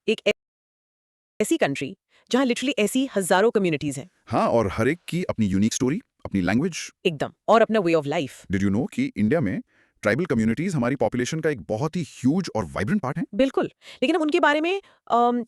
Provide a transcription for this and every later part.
एक ऐसी कंट्री जहां लिटरली ऐसी हजारों कम्युनिटीज हैं। हाँ, और हर एक की अपनी यूनिक स्टोरी, अपनी लैंग्वेज। एकदम, और अपना वे of life. Did you know कि इंडिया में ट्राइबल कम्युनिटीज हमारी पॉपुलेशन का एक बहुत ही ह्यूज और वाइब्रेंट पार्ट है? बिल्कुल, लेकिन हम उनके बारे में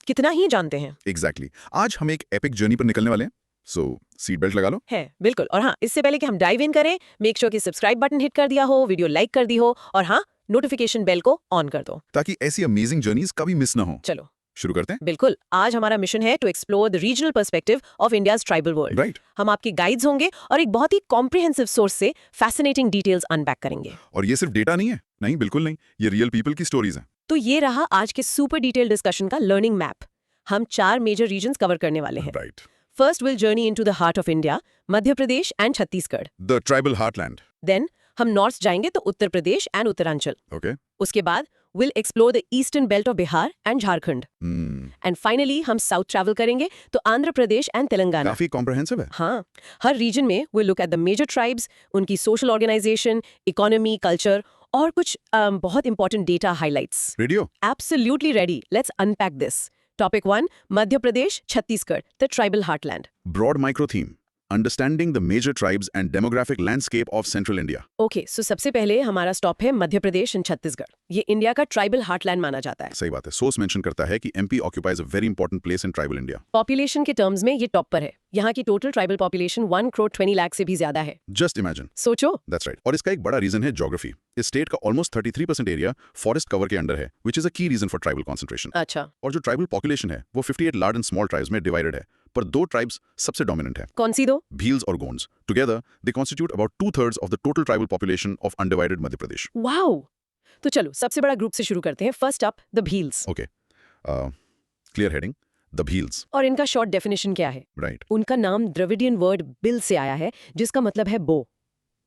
कितना ही जानते हैं। एग्जैक्टली आज हम एक एपिक जर्नी पर निकलने वाले हैं, सो सीट बेल्ट लगा लो। है बिल्कुल। और हाँ, इससे पहले कि हम डाइव इन करें, मेक श्योर कि सब्सक्राइब बटन हिट कर दिया हो, वीडियो लाइक कर दी हो, और हाँ, नोटिफिकेशन बेल को ऑन कर दो, ताकि ऐसी अमेजिंग जर्नीज कभी मिस ना हो। चलो शुरू करते हैं। बिल्कुल। आज हमारा मिशन है to explore the regional perspective of India's tribal world. Right. हम आपके गाइड्स होंगे और एक बहुत ही कॉम्प्रिहेंसिव सोर्स से फैसिनेटिंग डिटेल्स अनपैक करेंगे। और ये सिर्फ डेटा नहीं है, नहीं बिल्कुल नहीं, ये रियल पीपल की स्टोरीज हैं। तो ये रहा आज के सुपर डिटेल डिस्कशन का लर्निंग मैप। हम 4 मेजर रीजन्स कवर करने वाले हैं। Right. First we'll journey into the heart of India, Madhya Pradesh and Chhattisgarh. The tribal heartland. Then हम नॉर्थ जाएंगे to Uttar Pradesh and Uttaranchal. Okay. उसके बाद we'll explore the eastern belt of Bihar and Jharkhand. And finally हम south travel करेंगे to Andhra Pradesh and Telangana. काफी comprehensive है। हाँ, हर रीजन में we'll look at the major tribes, उनकी सोशल ऑर्गेनाइजेशन, इकोनॉमी, कल्चर और कुछ बहुत important data highlights. Radio. Absolutely ready. Let's unpack this. Topic 1, Madhya Pradesh, Chhattisgarh, the tribal heartland. Broad micro theme, understanding the major tribes and demographic landscape of central India. Okay, so सबसे पहले हमारा stop है मध्य Pradesh and Chhattisgarh. ये India का tribal heartland माना जाता है। सही बात है। सोर्स मेंशन करता है कि MP occupies a very important place in tribal India. Population के टर्म्स में ये टॉप पर है। यहाँ की total tribal population 1 crore 20 lakh से भी ज्यादा है। Just imagine. सोचो। That's right. और इसका एक बड़ा रीजन है ज्योग्राफी। इस स्टेट का ऑलमोस्ट 33% एरिया फॉरेस्ट कवर के अंडर है, व्हिच इज अ की रीजन फॉर ट्राइबल कंसंट्रेशन। अच्छा, और जो ट्राइबल पॉपुलेशन है वो 58 लार्ज एंड स्मॉल ट्राइब्स में डिवाइडेड है, पर 2 ट्राइब्स सबसे डोमिनेंट है। कौन सी दो? भील्स और Gonds. Together they constitute about 2/3 of the total tribal population of undivided Madhya Pradesh. Wow! तो चलो सबसे बड़ा ग्रुप से शुरू करते हैं। First up the Bhils. Okay, clear heading, the Bhils. और इनका शॉर्ट डेफिनेशन क्या है? राइट। उनका नाम द्रविडियन वर्ड बिल से आया है, जिसका मतलब है बो।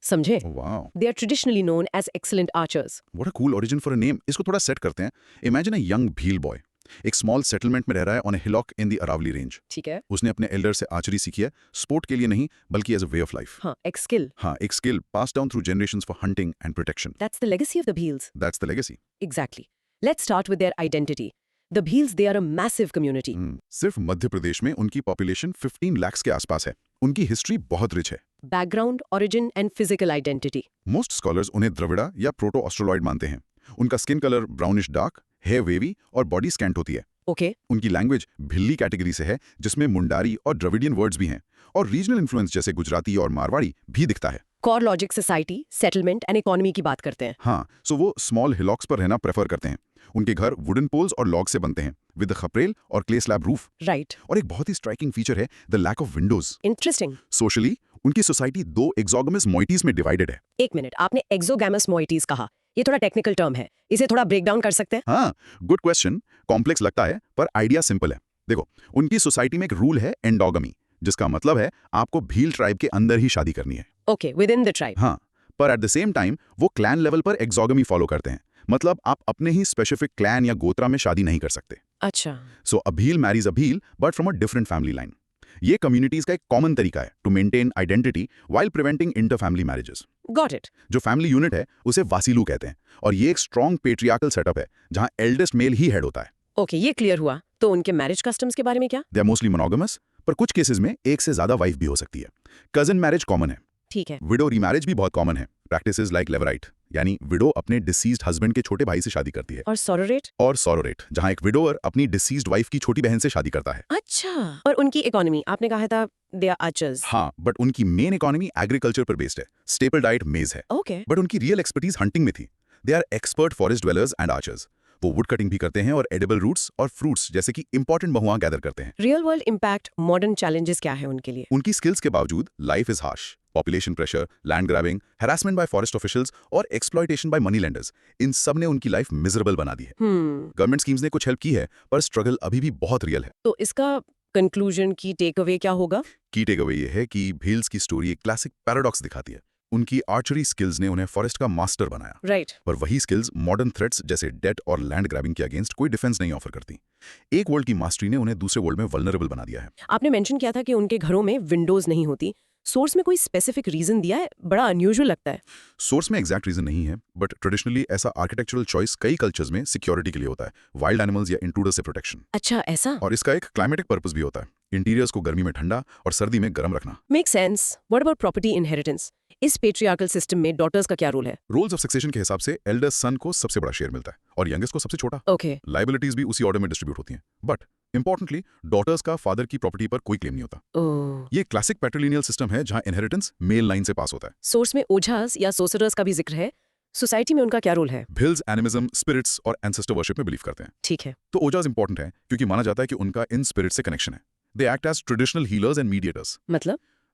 समझे? Wow, They are traditionally known as excellent archers. What a cool origin for a name. इसको थोड़ा सेट करते हैं। Imagine a young Bhil boy, एक स्मॉल सेटलमेंट में रह रहा है on a hillock in the Aravalli range. ठीक है? उसने अपने एल्डर से आर्चरी सीखी है, स्पोर्ट के लिए नहीं बल्कि as a way of life. हाँ, एक स्किल। हाँ, एक skill pass down through generations for hunting and protection. That's the legacy of the Bheels. That's the legacy. Exactly. Let's start with their identity. The Bheels, they are a massive community. सिर्फ मध्य प्रदेश में उनकी population 15 lakh के आसपास है। उनकी history बहुत rich है। Background, origin and physical identity. Most scholars उन्हें द्रविड़ा या प्रोटो ऑस्ट्रोलॉइड मानते हैं। उनका skin colour brownish dark, hair wavy और बॉडी स्कैंट होती है। Okay. उनकी लैंग्वेज भिल्ली कैटेगरी से है, जिसमें मुंडारी और द्रविडियन वर्ड्स भी हैं, और रीजनल इन्फ्लुएंस जैसे गुजराती और मारवाड़ी भी दिखता है। Core logic society, settlement and economy की बात करते हैं। हाँ, सो वो स्मॉल हिलॉक्स पर रहना प्रेफर करते हैं। उनके घर वुडन पोल्स और लॉग से बनते हैं, विद खपरेल और क्ले स्लैब रूफ। Right. और एक बहुत ही स्ट्राइकिंग फीचर है the lack of windows. Interesting. Socially उनकी सोसाइटी 2 एक्सोगेमस मॉइटीज में डिवाइडेड है। एक मिनट, आपने exogamous moieties कहा। ये थोड़ा टेक्निकल टर्म है, इसे थोड़ा ब्रेक डाउन कर सकते हैं? हाँ, गुड क्वेश्चन। कॉम्प्लेक्स लगता है पर आइडिया सिंपल है। देखो, उनकी सोसाइटी में एक रूल है एंडोगमी, जिसका मतलब है आपको भील ट्राइब के अंदर ही शादी करनी है। Okay, within the tribe. हाँ, पर एट द सेम टाइम वो क्लैन लेवल पर एक्सोगमी फॉलो करते हैं, मतलब आप अपने ही स्पेसिफिक क्लैन या गोत्रा में शादी नहीं कर सकते। अच्छा। So a Bhil marries a Bhil but from a different family line. ये कम्युनिटीज का एक कॉमन तरीका है to maintain identity while preventing inter family marriages. Got it. जो फैमिली यूनिट है उसे वासीलू कहते हैं, और ये एक स्ट्रॉन्ग पेट्रियार्कल सेटअप है जहां एल्डेस्ट मेल ही हेड होता है। Okay, ये क्लियर हुआ। तो उनके मैरिज कस्टम्स के बारे में क्या? दे आर मोस्टली मोनोगमस, पर कुछ केसेस में एक से ज्यादा वाइफ भी हो सकती है। कजन मैरिज कॉमन है। ठीक है। विडो रीमैरिज भी बहुत कॉमन है। प्रैक्टिसेस लाइक लेवराइट, यानी विडो अपने डिसीज्ड हस्बैंड के छोटे भाई से शादी करती है। और sororate? और सोरोरेट, जहां एक विडोअर अपनी डिसीज्ड वाइफ की छोटी बहन से शादी करता है। अच्छा। और उनकी इकोनॉमी, आपने कहा था दे आर आर्चर्स। हाँ, बट उनकी मेन इकोनॉमी एग्रीकल्चर पर बेस्ड है। स्टेपल डाइट मेज है। ओके। बट उनकी रियल एक्सपर्टीज हंटिंग में थी। They are expert forest dwellers and archers. वो वुड कटिंग भी करते हैं और एडिबल रूट्स और फ्रूट्स जैसे कि इंपॉर्टेंट महुआ गैदर करते हैं। Real world impact, modern challenges क्या है उनके लिए? उनकी स्किल्स के बावजूद life is harsh. Population pressure, land grabbing, harassment bye forest officials और एक्सप्लॉयटेशन बाय मनी लेंडर्स, इन सब ने उनकी लाइफ मिजरेबल बना दी है। गवर्नमेंट स्कीम्स ने कुछ हेल्प की है, पर स्ट्रगल अभी भी बहुत रियल है। तो इसका कंक्लूजन की टेक अवे क्या होगा? की टेक अवे ये है कि भील्स की स्टोरी एक क्लासिक पैराडॉक्स दिखाती है। उनकी आर्चरी स्किल्स ने उन्हें फॉरेस्ट का मास्टर बनाया, राइट। पर वही स्किल्स मॉडर्न थ्रेट्स जैसे डेट और लैंड ग्रैबिंग के अगेंस्ट कोई डिफेंस नहीं ऑफर करती। एक वर्ल्ड की मास्टरी ने उन्हें दूसरे वर्ल्ड में वल्नरेबल बना दिया है। आपने मेंशन किया था कि उनके घरों में विंडोज नहीं होती, सोर्स में कोई स्पेसिफिक रीजन दिया है? बड़ा अनयूजुअल लगता है। सोर्स में एग्जैक्ट रीजन नहीं है, बट ट्रेडिशनली ऐसा आर्किटेक्चरल चॉइस कई कल्चर्स में सिक्योरिटी के लिए होता है, वाइल्ड एनिमल्स या इंट्रूडर्स से प्रोटेक्शन। अच्छा, ऐसा? और इसका एक क्लाइमेटिक पर्पस भी होता है, इंटीरियर्स को गर्मी में ठंडा और सर्दी में गर्म रखना। Make sense. What about property inheritance? इस पेट्रियार्कल सिस्टम में डॉटर्स का क्या रोल है? रोल्स ऑफ सक्सेशन के हिसाब से एल्डर सन को सबसे बड़ा शेयर मिलता है और यंगेस्ट को सबसे छोटा। ओके। लाइबिलिटीज भी उसी ऑर्डर में डिस्ट्रीब्यूट होती हैं, बट इंपॉर्टेंटली डॉटर्स का फादर की प्रॉपर्टी पर कोई क्लेम नहीं होता। ओह। ये क्लासिक पैट्रिलिनियल सिस्टम है जहां इनहेरिटेंस मेल लाइन से पास होता है। सोर्स में ओझास या सोसरर्स का भी जिक्र है। सोसाइटी में उनका क्या रोल है? भिल्स एनिमिज्म, स्पिरिट्स और एंसेस्टर वर्शिप में बिलीव करते हैं। ठीक है। तो ओजाज इंपॉर्टेंट है क्योंकि माना जाता है कि उनका इन स्पिरिट से कनेक्शन है। They act as traditional healers and mediators.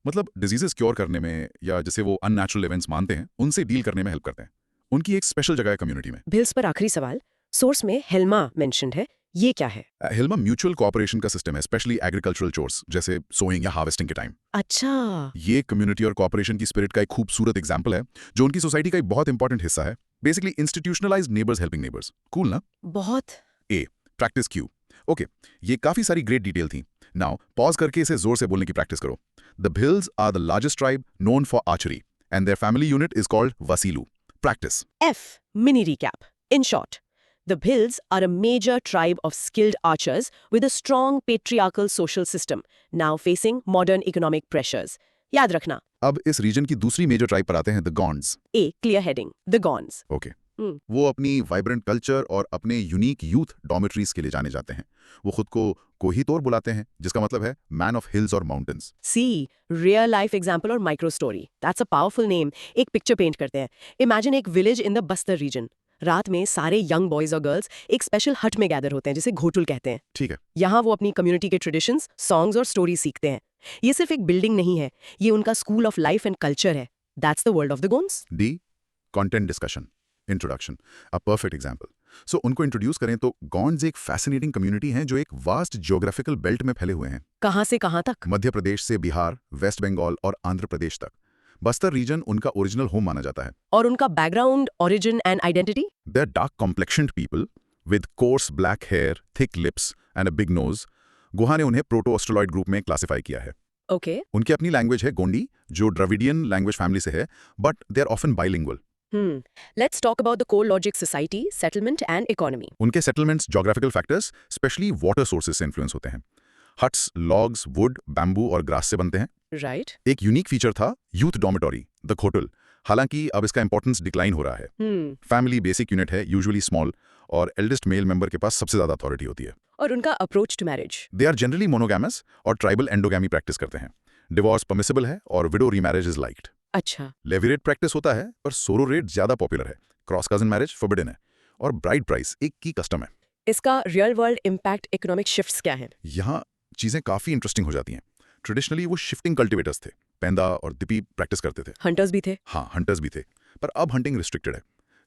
मतलब डिजीजेस क्योर करने में या जैसे वो अननेचुरल इवेंट्स मानते हैं उनसे डील करने में हेल्प करते हैं। उनकी एक स्पेशल जगह है कम्युनिटी में। भिल्स पर आखिरी सवाल। सोर्स में हेल्मा मेंशन्ड है, ये क्या है? हेल्मा म्यूचुअल कोऑपरेशन का सिस्टम है, स्पेशली एग्रीकल्चरल चोर्स जैसे सोइंग या हार्वेस्टिंग के टाइम। अच्छा। ये कम्युनिटी और कोऑपरेशन की स्पिरिट का एक खूबसूरत एग्जांपल है जो उनकी सोसाइटी का एक बहुत इंपॉर्टेंट हिस्सा है। Basically institutionalised neighbours helping neighbours. Cool ना? बहुत। Practice Q. ओके, ये काफी सारी ग्रेट डिटेल थी। नाउ पॉज करके इसे जोर से बोलने की प्रैक्टिस करो। The Bhils are the largest tribe known for archery and their family unit is called Vasilu. Practice. F. Mini recap. In short, the Bhils are a major tribe of skilled archers with a strong patriarchal social system, now facing modern economic pressures. याद रखना। अब इस reason की दूसरी major tribe पर आते हैं, the Gonds. A. Clear heading. The Gonds. ओके, वो अपनी वाइब्रेंट कल्चर और अपने यूनिक यूथ डॉर्मेटरीज के लिए जाने जाते हैं। वो खुद को कोहितोर बुलाते हैं, जिसका मतलब है मैन ऑफ हिल्स और mountains. C. Real life example और micro story. That's a powerful name. एक पिक्चर पेंट करते हैं। Imagine एक village in the Bastar region. रात में सारे यंग बॉयज और गर्ल्स एक स्पेशल हट में गैदर होते हैं जिसे घोटुल कहते हैं। ठीक है। यहाँ वो अपनी कम्युनिटी के ट्रेडिशंस, सॉन्ग्स और स्टोरीज सीखते हैं। ये सिर्फ एक बिल्डिंग नहीं है, ये उनका school of life and culture है। That's the world of the Gonds. D. Content discussion, introduction, a perfect example. So उनको इंट्रोड्यूस करें तो गॉन्ड्स एक फैसिनेटिंग कम्युनिटी हैं जो एक वास्ट ज्योग्राफिकल बेल्ट में फैले हुए हैं। कहाँ से कहाँ तक? मध्य प्रदेश से बिहार, वेस्ट बंगाल और आंध्र प्रदेश तक। बस्तर रीजन उनका ओरिजिनल होम माना जाता है। और उनका background, origin and identity? They are dark complexioned people with coarse black hair, thick lips and a big nose. गुहा ने उन्हें प्रोटो-ऑस्ट्रोलॉइड ग्रुप में क्लासिफाई किया है। ओके। उनकी अपनी लैंग्वेज है गोंडी, जो द्रविडियन लैंग्वेज फैमिली से है, but they are often bilingual. Let's talk about the core logic society, settlement and economy. उनके settlements geographical factors, specially water sources से इन्फ्लुएंस होते हैं। हट्स, लॉग्स, वुड, बैम्बू और ग्रास से बनते हैं। Right? एक यूनिक फीचर था यूथ डॉर्मेटरी, द खोटल। हालांकि अब इसका इंपॉर्टेंस डिक्लाइन हो रहा है। फैमिली बेसिक यूनिट है, यूजुअली स्मॉल, और एल्डेस्ट मेल मेंबर के पास सबसे ज्यादा अथॉरिटी होती है। और उनका approach to marriage? They are generally monogamous और ट्राइबल एंडोगैमी प्रैक्टिस करते हैं। डिवोर्स परमिसिबल है और विडो रीमैरिज इज लाइक्ड। अच्छा। लेवी प्रैक्टिस होता है पर सोरो रेट ज्यादा पॉपुलर है। क्रॉस कजन मैरिज फॉरबिडन है और ब्राइड प्राइस एक की कस्टम है। इसका real world impact, economic shifts क्या है? यहाँ चीजें काफी इंटरेस्टिंग हो जाती हैं। ट्रेडिशनली वो शिफ्टिंग कल्टिवेटर्स थे, पेंदा और दिपी प्रैक्टिस करते थे। हंटर्स भी थे? हाँ, हंटर्स भी थे, पर अब हंटिंग रिस्ट्रिक्टेड है।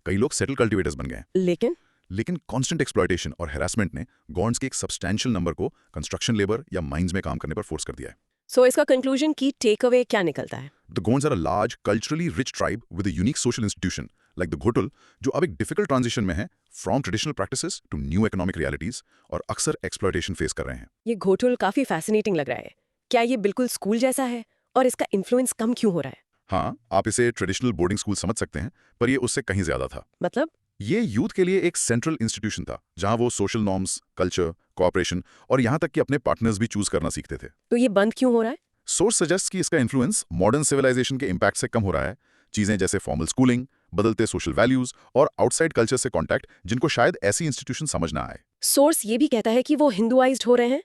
कई लोग सेटल कल्टिवेटर्स बन गए हैं। लेकिन कांस्टेंट एक्सप्लॉयटेशन और हैरासमेंट ने गॉन्ड्स के एक सब्सटैंशियल नंबर को कंस्ट्रक्शन लेबर या माइंस में काम करने पर फोर्स कर दिया है। सो इसका कंक्लूजन की टेक अवे क्या निकलता है? The Gonds are a large, culturally rich tribe with a unique social institution, like the Ghotul, जो अब एक डिफिकल्ट ट्रांजिशन में है from traditional practices to new economic realities, और अक्सर एक्सप्लॉयटेशन फेस कर रहे हैं। ये घोटुल काफी फैसिनेटिंग लग रहा है। क्या ये बिल्कुल स्कूल जैसा है? और इसका इन्फ्लुएंस कम क्यों हो रहा है? हाँ, आप इसे ट्रेडिशनल बोर्डिंग स्कूल समझ सकते हैं, पर ये उससे कहीं ज्यादा था। मतलब? ये यूथ के लिए एक सेंट्रल इंस्टीट्यूशन था जहां वो सोशल नॉर्म्स, कल्चर, कोऑपरेशन और यहाँ तक कि अपने पार्टनर्स भी चूज करना सीखते थे। तो ये बंद क्यों हो रहा है? सोर्स सजेस्ट कि इसका इन्फ्लुएंस मॉडर्न सिविलाइजेशन के इम्पैक्ट से कम हो रहा है। चीजें जैसे फॉर्मल स्कूलिंग, बदलते सोशल वैल्यूज और आउटसाइड कल्चर से कॉन्टैक्ट, जिनको शायद ऐसी इंस्टीट्यूशन समझ ना आए। सोर्स ये भी कहता है कि वो हिंदुआइज्ड हो रहे हैं।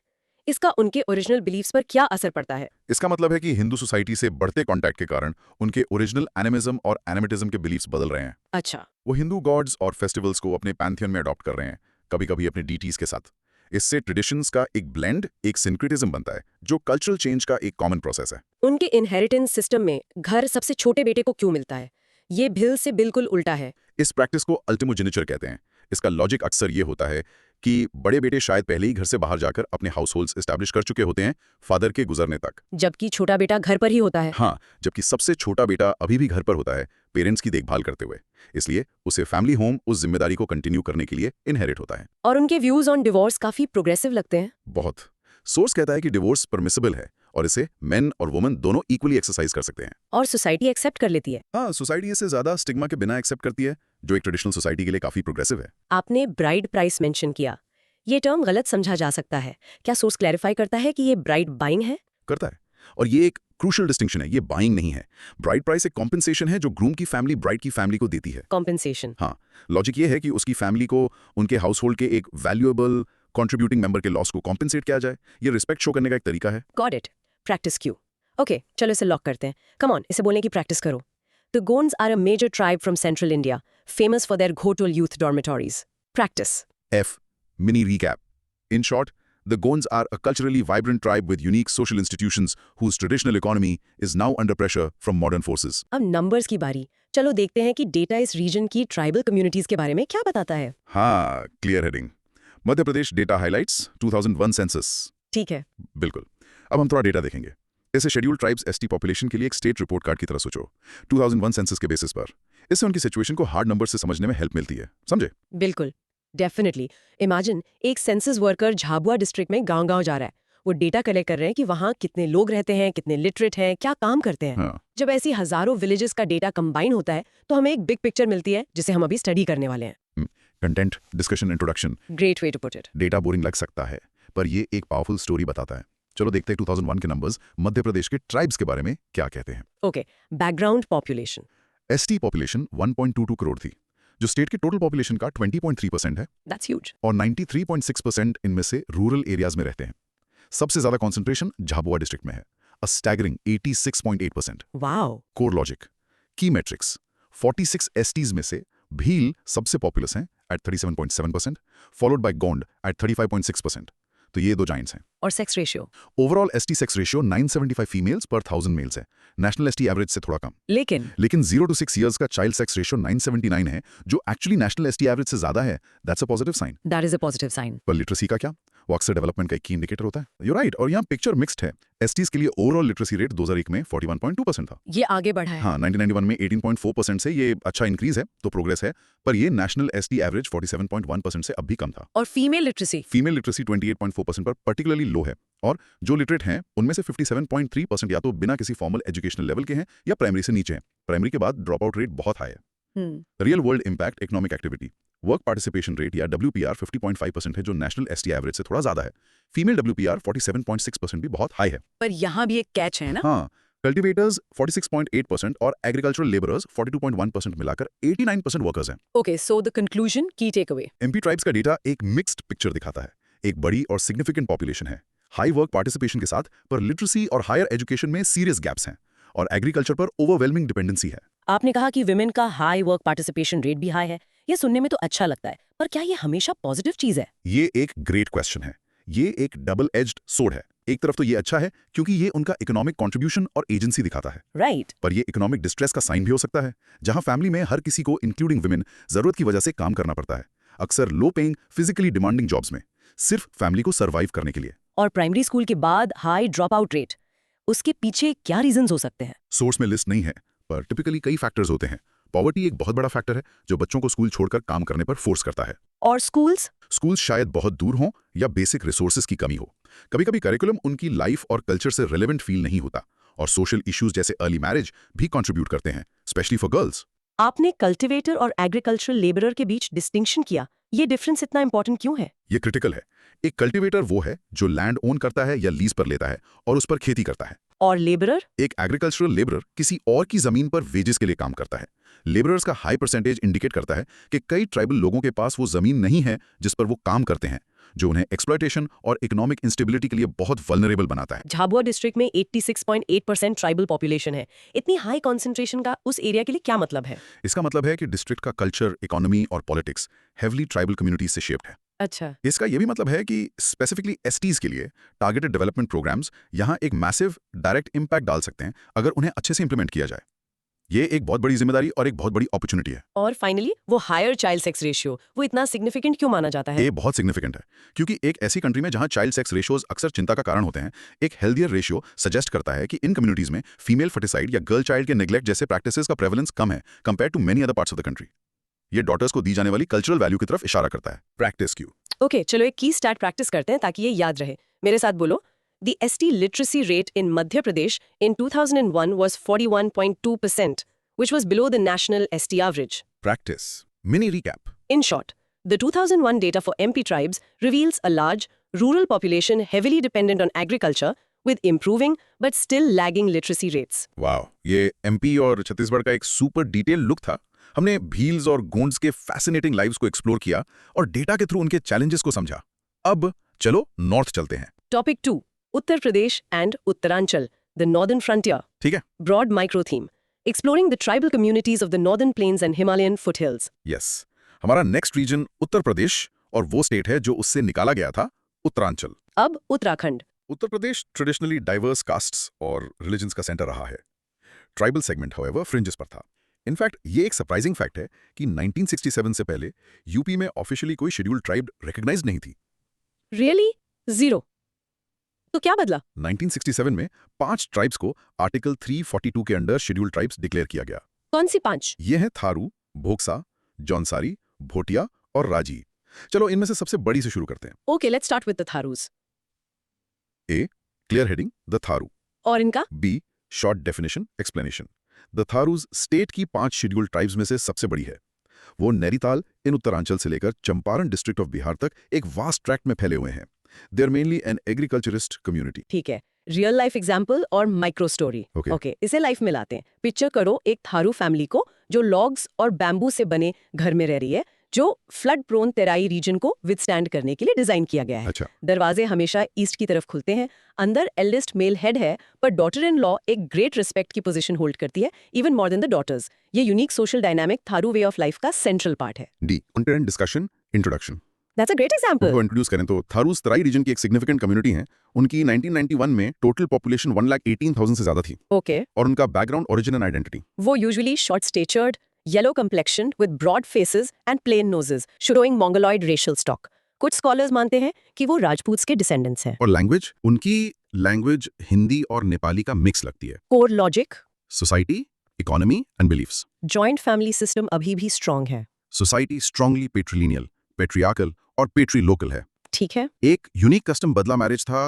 इसका उनके ओरिजिनल बिलीफ्स पर क्या असर पड़ता है? इसका मतलब है कि हिंदू सोसाइटी से बढ़ते कॉन्टैक्ट के कारण उनके ओरिजिनल एनिमिज्म और एनिमिटिज्म के बिलीफ्स बदल रहे हैं। अच्छा। वो हिंदू गॉड्स और फेस्टिवल्स को अपने पैंथियन में अडॉप्ट कर रहे हैं, कभी कभी अपने डीटीज के साथ। इससे ट्रेडिशंस का एक ब्लेंड, एक सिंक्रेटिज्म बनता है, जो कल्चरल चेंज का एक कॉमन प्रोसेस है। उनके इनहेरिटेंस सिस्टम में घर सबसे छोटे बेटे को क्यों मिलता है? ये भिल से बिल्कुल उल्टा है। इस प्रैक्टिस को अल्टिमोजेनिचर कहते हैं। इसका लॉजिक अक्सर ये होता है कि बड़े बेटे शायद पहले ही घर से बाहर जाकर अपने हाउस होल्ड्स एस्टैब्लिश कर चुके होते हैं फादर के गुजरने तक, जबकि छोटा बेटा घर पर ही होता है। हाँ, जबकि सबसे छोटा बेटा अभी भी घर पर होता है, पेरेंट्स की देखभाल करते हुए। इसलिए उसे फैमिली होम उस जिम्मेदारी को कंटिन्यू करने के लिए इनहेरिट होता है। और उनके व्यूज ऑन डिवोर्स काफी प्रोग्रेसिव लगते हैं। बहुत। सोर्स कहता है कि डिवोर्स परमिसिबल है और इसे मेन और वुमेन दोनों इक्वली एक्सरसाइज कर सकते हैं। और सोसाइटी एक्सेप्ट कर लेती है। हाँ, सोसाइटी इसे ज्यादा स्टिग्मा के बिना एक्सेप्ट करती है, जो एक ट्रेडिशनल सोसाइटी के लिए काफी प्रोग्रेसिव है। आपने ब्राइड प्राइस मेंशन किया, ये टर्म गलत समझा जा सकता है, क्या सोर्स क्लैरिफाई करता है कि ये ब्राइड बाइंग है? करता है, और ये एक क्रूशियल डिस्टिंक्शन है, ये बाइंग नहीं है। ब्राइड प्राइस एक कॉम्पेंसेशन है जो ग्रूम की फैमिली ब्राइड की फैमिली को देती है। कॉम्पेंसेशन। हाँ, लॉजिक ये है कि उसकी फैमिली को उनके हाउस होल्ड के एक वैल्यूएबल कंट्रीब्यूटिंग मेंबर के लॉस को कॉम्पेंसेट किया जाए। ये रिस्पेक्ट शो करने का एक तरीका है। Got it. Practice Q. Okay, चलो इसे लॉक करते हैं। कम ऑन, इसे बोलने की प्रैक्टिस करो। The Gonds are a major tribe from central India, famous for their ghotul youth dormitories. Practice. F. Mini recap. In short, the Gonds are a culturally vibrant tribe with unique social institutions whose traditional economy is now under pressure from modern forces. अब numbers की बारी। चलो देखते हैं कि data इस reason की tribal communities के बारे में क्या बताता है। हाँ, clear heading. Madhya Pradesh data highlights 2001 census. ठीक है। बिल्कुल। अब हम थोड़ा डेटा देखेंगे। इसे शेड्यूल्ड ट्राइब्स एसटी पॉपुलेशन के लिए एक स्टेट रिपोर्ट कार्ड की तरह सोचो, 2001 सेंसस के बेसिस पर। इससे उनकी सिचुएशन को हार्ड नंबर से समझने में हेल्प मिलती है, समझे? बिल्कुल, डेफिनेटली। इमेजिन एक सेंसस वर्कर झाबुआ डिस्ट्रिक्ट में गांव-गांव जा रहा है। वो डेटा कलेक्ट कर रहे हैं कि वहाँ कितने लोग रहते हैं, कितने लिटरेट हैं, क्या काम करते हैं। हाँ। जब ऐसी हजारों विलेजेस का डेटा कंबाइन होता है तो हमें एक बिग पिक्चर मिलती है जिसे हम अभी स्टडी करने वाले हैं। Content, discussion, introduction. Great way to put it. Data boring लग सकता है, पर ये एक पावरफुल स्टोरी बताता है। चलो देखते हैं 2001 के नंबर्स मध्य प्रदेश के ट्राइब्स के बारे में क्या कहते हैं। Okay, background population. ST population 1.22 crore थी, जो स्टेट की टोटल पॉपुलेशन का 20.3% है, दैट्स ह्यूज। और 93.6% इनमें से रूरल एरियाज में रहते हैं। सबसे ज्यादा कॉन्सेंट्रेशन झाबुआ डिस्ट्रिक्ट में है, a staggering 86.8%। Wow. Core logic, key matrix, 46 STs में से भील सबसे पॉपुलस हैं at 37.7%, followed by Gond at 35.6%। तो ये दो जाइंट्स हैं। और sex ratio? Overall ST sex ratio 975 females पर 1000 मेल्स है, नेशनल एसटी एवरेज से थोड़ा कम। लेकिन 0 to 6 इयर्स का चाइल्ड सेक्स रेशियो 979 है, जो एक्चुअली नेशनल एसटी एवरेज से ज्यादा है। That's a positive sign. That is a positive sign. पर लिटरेसी का क्या? वो अक्सर डेवलपमेंट का एक की इंडिकेटर होता है। You right. और यहाँ पिक्चर मिक्स्ड है। एसटीज के लिए ओवरऑल लिटरेसी रेट 2001 में 41.2% था। ये आगे बढ़ा है। हाँ, 1991 में 18.4% से ये अच्छा इंक्रीज है, तो प्रोग्रेस है। पर ये नेशनल एसटी एवरेज 47.1% से अब भी कम था। और फीमेल लिटरेसी? फीमेल लिटरेसी 28.4% पर पर्टिकुलरली लो है, और जो लिटरेट हैं उनमें से 57.3% या तो बिना किसी फॉर्मल एजुकेशनल लेवल के हैं या प्राइमरी से नीचे हैं। प्राइमरी के बाद ड्रॉप आउट रेट बहुत हाई है। Real world impact economic activity, work participation rate या WPR 50.5% है, जो नेशनल एसटी एवरेज से थोड़ा ज्यादा है। फीमेल WPR 47.6% भी बहुत हाई है। पर यहाँ भी एक कैच है ना? हाँ, कल्टिवेटर्स 46.8% और एग्रीकल्चरल लेबरर्स 42.1% मिलाकर 89% वर्कर्स हैं। ओके, सो द कंक्लूजन, की टेक अवे। एमपी ट्राइब्स का डेटा एक मिक्स्ड पिक्चर दिखाता है। एक बड़ी और सिग्निफिकेंट पॉपुलेशन है, हाई वर्क पार्टिसिपेशन के साथ, पर लिटरेसी और हायर एजुकेशन में सीरियस गैप्स हैं, और एग्रीकल्चर पर ओवरवेलमिंग डिपेंडेंसी है। आपने कहा कि विमेन का हाई वर्क पार्टिसिपेशन रेट भी हाई है। ये सुनने में तो अच्छा लगता है, पर क्या ये हमेशा पॉजिटिव चीज है? ये एक ग्रेट क्वेश्चन है। ये एक डबल एज्ड सोर्ड है। एक तरफ तो ये अच्छा है क्योंकि ये उनका इकोनॉमिक कंट्रीब्यूशन और एजेंसी दिखाता है, राइट। पर ये इकोनॉमिक डिस्ट्रेस का साइन भी हो सकता है, जहां फैमिली में हर किसी को इंक्लूडिंग विमेन जरूरत की वजह से काम करना पड़ता है, अक्सर low paying physically demanding jobs में, सिर्फ फैमिली को सर्वाइव करने के लिए। और प्राइमरी स्कूल के बाद हाई ड्रॉप आउट रेट, उसके पीछे क्या रीजंस हो सकते हैं? सोर्स में लिस्ट नहीं है, पर टिपिकली कई फैक्टर्स होते हैं। पॉवर्टी एक बहुत बड़ा फैक्टर है जो बच्चों को स्कूल छोड़कर काम करने पर फोर्स करता है। और स्कूल्स शायद बहुत दूर हों या बेसिक रिसोर्सेज की कमी हो। कभी कभी करिकुलम उनकी लाइफ और कल्चर से रिलेवेंट फील नहीं होता, और सोशल इश्यूज जैसे अर्ली मैरिज भी कंट्रीब्यूट करते हैं, स्पेशली फॉर गर्ल्स। आपने कल्टिवेटर और एग्रीकल्चरल लेबरर के बीच डिस्टिंक्शन किया, ये डिफरेंस इतना इंपॉर्टेंट क्यों है? ये क्रिटिकल है। एक कल्टीवेटर वो है जो लैंड ओन करता है या लीज पर लेता है और उस पर खेती करता है, और लेबरर? एक एग्रीकल्चरल लेबरर किसी और की जमीन पर वेजेस के लिए काम करता है। लेबरर्स का हाई परसेंटेज इंडिकेट करता है कि कई ट्राइबल लोगों के पास वो जमीन नहीं है जिस पर वो काम करते हैं, जो उन्हें एक्सप्लॉयटेशन और इकोनॉमिक इंस्टेबिलिटी के लिए बहुत वल्नरेबल बनाता है। झाबुआ डिस्ट्रिक्ट में 86.8% ट्राइबल पॉपुलेशन है। इतनी हाई कॉन्सेंट्रेशन का उस एरिया के लिए क्या मतलब है? इसका मतलब है कि डिस्ट्रिक्ट का कल्चर, इकोनॉमी और पॉलिटिक्स हेवली ट्राइबल कम्युनिटीज से शेप्ड है। अच्छा। इसका यह भी मतलब है कि स्पेसिफिकली एसटीज के लिए टारगेटेड डेवलपमेंट प्रोग्राम्स यहाँ एक मैसिव डायरेक्ट इंपैक्ट डाल सकते हैं अगर उन्हें अच्छे से इंप्लीमेंट किया जाए। ये एक बहुत बड़ी जिम्मेदारी और एक बहुत बड़ी अपॉर्चुनिटी है। और फाइनली वो हायर चाइल्ड सेक्स रेशियो, वो इतना सिग्निफिकेंट क्यों माना जाता है? ये बहुत सिग्निफिकेंट है क्योंकि एक ऐसी कंट्री में जहां चाइल्ड सेक्स रेशियोज अक्सर चिंता का कारण होते हैं, एक हेल्दियर रेशियो सजेस्ट करता है कि इन कम्युनिटीज में फीमेल फर्टिसाइड या गर्ल चाइल्ड के नेग्लेक्ट जैसे प्रैक्टिसेस का प्रेवलेंस कम है compare to many other parts of the country. ये डॉटर्स को दी जाने वाली कल्चरल वैल्यू की तरफ इशारा करता है। Practice Q. ओके, चलो एक की स्टैट प्रैक्टिस करते हैं ताकि ये याद रहे। मेरे साथ बोलो, The ST literacy rate in Madhya Pradesh in 2001 was 41.2%, which was below the national ST average. Practice. Mini recap. In short, the 2001 data for MP tribes reveals a large, rural population heavily dependent on agriculture with improving but still lagging literacy rates. वाह, ये MP और छत्तीसगढ़ का एक super detail look था। हमने भील्स और गोंड्स के fascinating lives को एक्सप्लोर किया और डेटा के थ्रू उनके चैलेंजेस को समझा। अब चलो नॉर्थ चलते हैं। Topic 2. Uttar Pradesh and Uttaranchal, the northern frontier. ठीक है? Broad micro theme. Exploring the tribal communities of the northern plains and Himalayan foothills. Yes. हमारा नेक्स्ट रीजन उत्तर प्रदेश और वो स्टेट है जो उससे निकाला गया था, उत्तरांचल। अब Uttarakhand. Uttar Pradesh traditionally diverse castes और रिलीजन्स का सेंटर रहा है। ट्राइबल सेगमेंट हाउएवर फ्रिंजेस पर था। इनफैक्ट ये एक सरप्राइजिंग फैक्ट है कि 1967 से पहले यूपी में ऑफिशियली कोई शेड्यूल्ड ट्राइब रिकॉग्नाइज्ड नहीं थी। Really? Zero. तो क्या बदला? 1967 में 5 ट्राइब्स को आर्टिकल 342 के अंडर शेड्यूल्ड ट्राइब्स डिक्लेयर किया गया। कौन सी 5? ये हैं थारू, भोक्सा, जौनसारी, भोटिया और राजी। चलो इनमें से सबसे बड़ी से शुरू करते हैं। Okay, let's start with the Tharus. A. Clear heading the Tharu. और इनका? B. Short definition explanation. The Tharus state की 5 शेड्यूल्ड ट्राइब्स में से सबसे बड़ी है। वो नैनीताल इन उत्तरांचल से लेकर चंपारण डिस्ट्रिक्ट ऑफ बिहार तक एक वास्ट ट्रैक्ट में फैले हुए हैं। They are mainly an agriculturist community. ठीक है। रियल लाइफ एग्जाम्पल और माइक्रो स्टोरी। Okay. इसे लाइफ में लाते हैं। पिक्चर करो एक थारू फैमिली को जो लॉग्स और बैम्बू से बने घर में रह रही है, जो फ्लड प्रोन तेराई रीजन को विथस्टैंड करने के लिए डिजाइन किया गया है। अच्छा। दरवाजे हमेशा ईस्ट की तरफ खुलते हैं। अंदर एल्डेस्ट मेल हेड है, पर डॉटर इन लॉ एक ग्रेट रिस्पेक्ट की पोजीशन होल्ड करती है, even more than the daughters. ये unique social dynamic Tharu way of life का सेंट्रल पार्ट है। D. Content discussion introduction. That's a great example. उनको इंट्रोड्यूस करें तो थारूज तराई रीजन की एक सिग्निफिकेंट कम्युनिटी है। उनकी 1991 में टोटल पॉपुलेशन 1,18,000 से ज्यादा थी। ओके। और उनका बैकग्राउंड, ओरिजिन एंड आइडेंटिटी। वो usually short statured, yellow complexion with broad faces and plain noses, showing mongoloid racial stock. कुछ स्कॉलर्स मानते हैं कि वो राजपूत्स के डिसेंडेंट्स हैं। और लैंग्वेज, उनकी लैंग्वेज हिंदी और नेपाली का मिक्स लगती है। Core logic, society, economy and beliefs. Joint family system अभी भी स्ट्रांग है। सोसाइटी स्ट्रांगली पेट्रीलिनियल, पेट्रियार्कल और पेट्री लोकल है। ठीक है। एक यूनिक कस्टम बदला मैरिज था,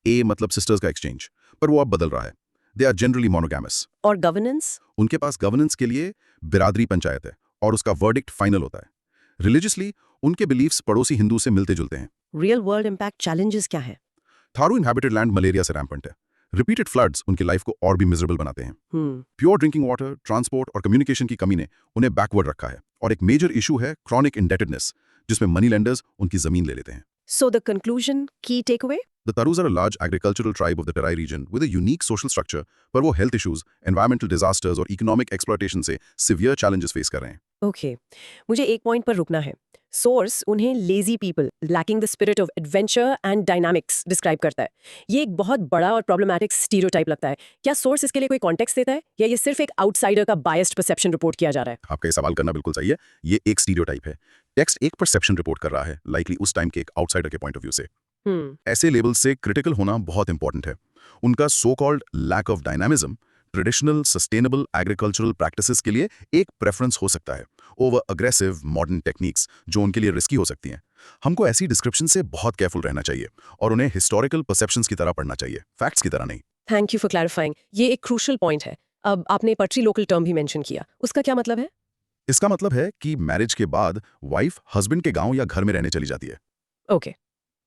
ए मतलब सिस्टर्स का एक्सचेंज, पर वो अब बदल रहा है। They are generally monogamous. और गवर्नेंस? उनके पास गवर्नेंस के लिए बिरादरी पंचायत है और उसका वर्डिक्ट फाइनल होता है। रिलीजियसली उनके बिलीफ्स पड़ोसी हिंदू से मिलते जुलते हैं। रियल वर्ल्ड इम्पैक्ट चैलेंजेस क्या है? थारू इनहैबिटेड लैंड मलेरिया से रैम्पेंट है। रिपीटेड फ्लड्स उनकी लाइफ को और भी मिजरेबल बनाते हैं। प्योर ड्रिंकिंग वाटर, ट्रांसपोर्ट और कम्युनिकेशन की कमी ने उन्हें बैकवर्ड रखा है। और एक मेजर इशू है क्रॉनिक इंडेटेडनेस, जिसमें मनी लेंडर्स उनकी जमीन ले लेते हैं। So the conclusion, key takeaway? The Tharus are a large agricultural tribe of the Terai region with a unique social structure, पर वो health issues, environmental disasters और economic exploitation से severe challenges face कर रहे हैं। ओके। मुझे एक point पर रुकना है। सोर्स उन्हें lazy people lacking the spirit of adventure and dynamics describe करता है। ये एक बहुत बड़ा और प्रॉब्लमैटिक स्टीरियोटाइप लगता है। क्या सोर्स इसके लिए कोई कॉन्टेक्स्ट देता है, या ये सिर्फ एक आउटसाइडर का बायस्ड परसेप्शन रिपोर्ट किया जा रहा है? आपका ये सवाल करना बिल्कुल सही है। ये एक स्टीरियोटाइप है। टेक्स्ट एक परसेप्शन रिपोर्ट कर रहा है, लाइकली उस टाइम के एक आउटसाइडर के पॉइंट ऑफ व्यू से। ऐसे लेबल से क्रिटिकल होना बहुत इंपॉर्टेंट है। उनका so called lack of dynamism traditional sustainable agricultural practices के लिए एक प्रेफरेंस हो सकता है ओवर अग्रेसिव मॉडर्न टेक्निक्स जो उनके लिए रिस्की हो सकती हैं। हमको ऐसी डिस्क्रिप्शन से बहुत केयरफुल रहना चाहिए और उन्हें हिस्टोरिकल परसेप्शंस की तरह पढ़ना चाहिए, फैक्ट्स की तरह नहीं। Thank you for clarifying. ये एक क्रूशियल पॉइंट है। अब आपने पटरी लोकल टर्म भी मेंशन किया, उसका क्या मतलब है? इसका मतलब है कि मैरिज के बाद वाइफ हस्बैंड के गांव या घर में रहने चली जाती है। ओके।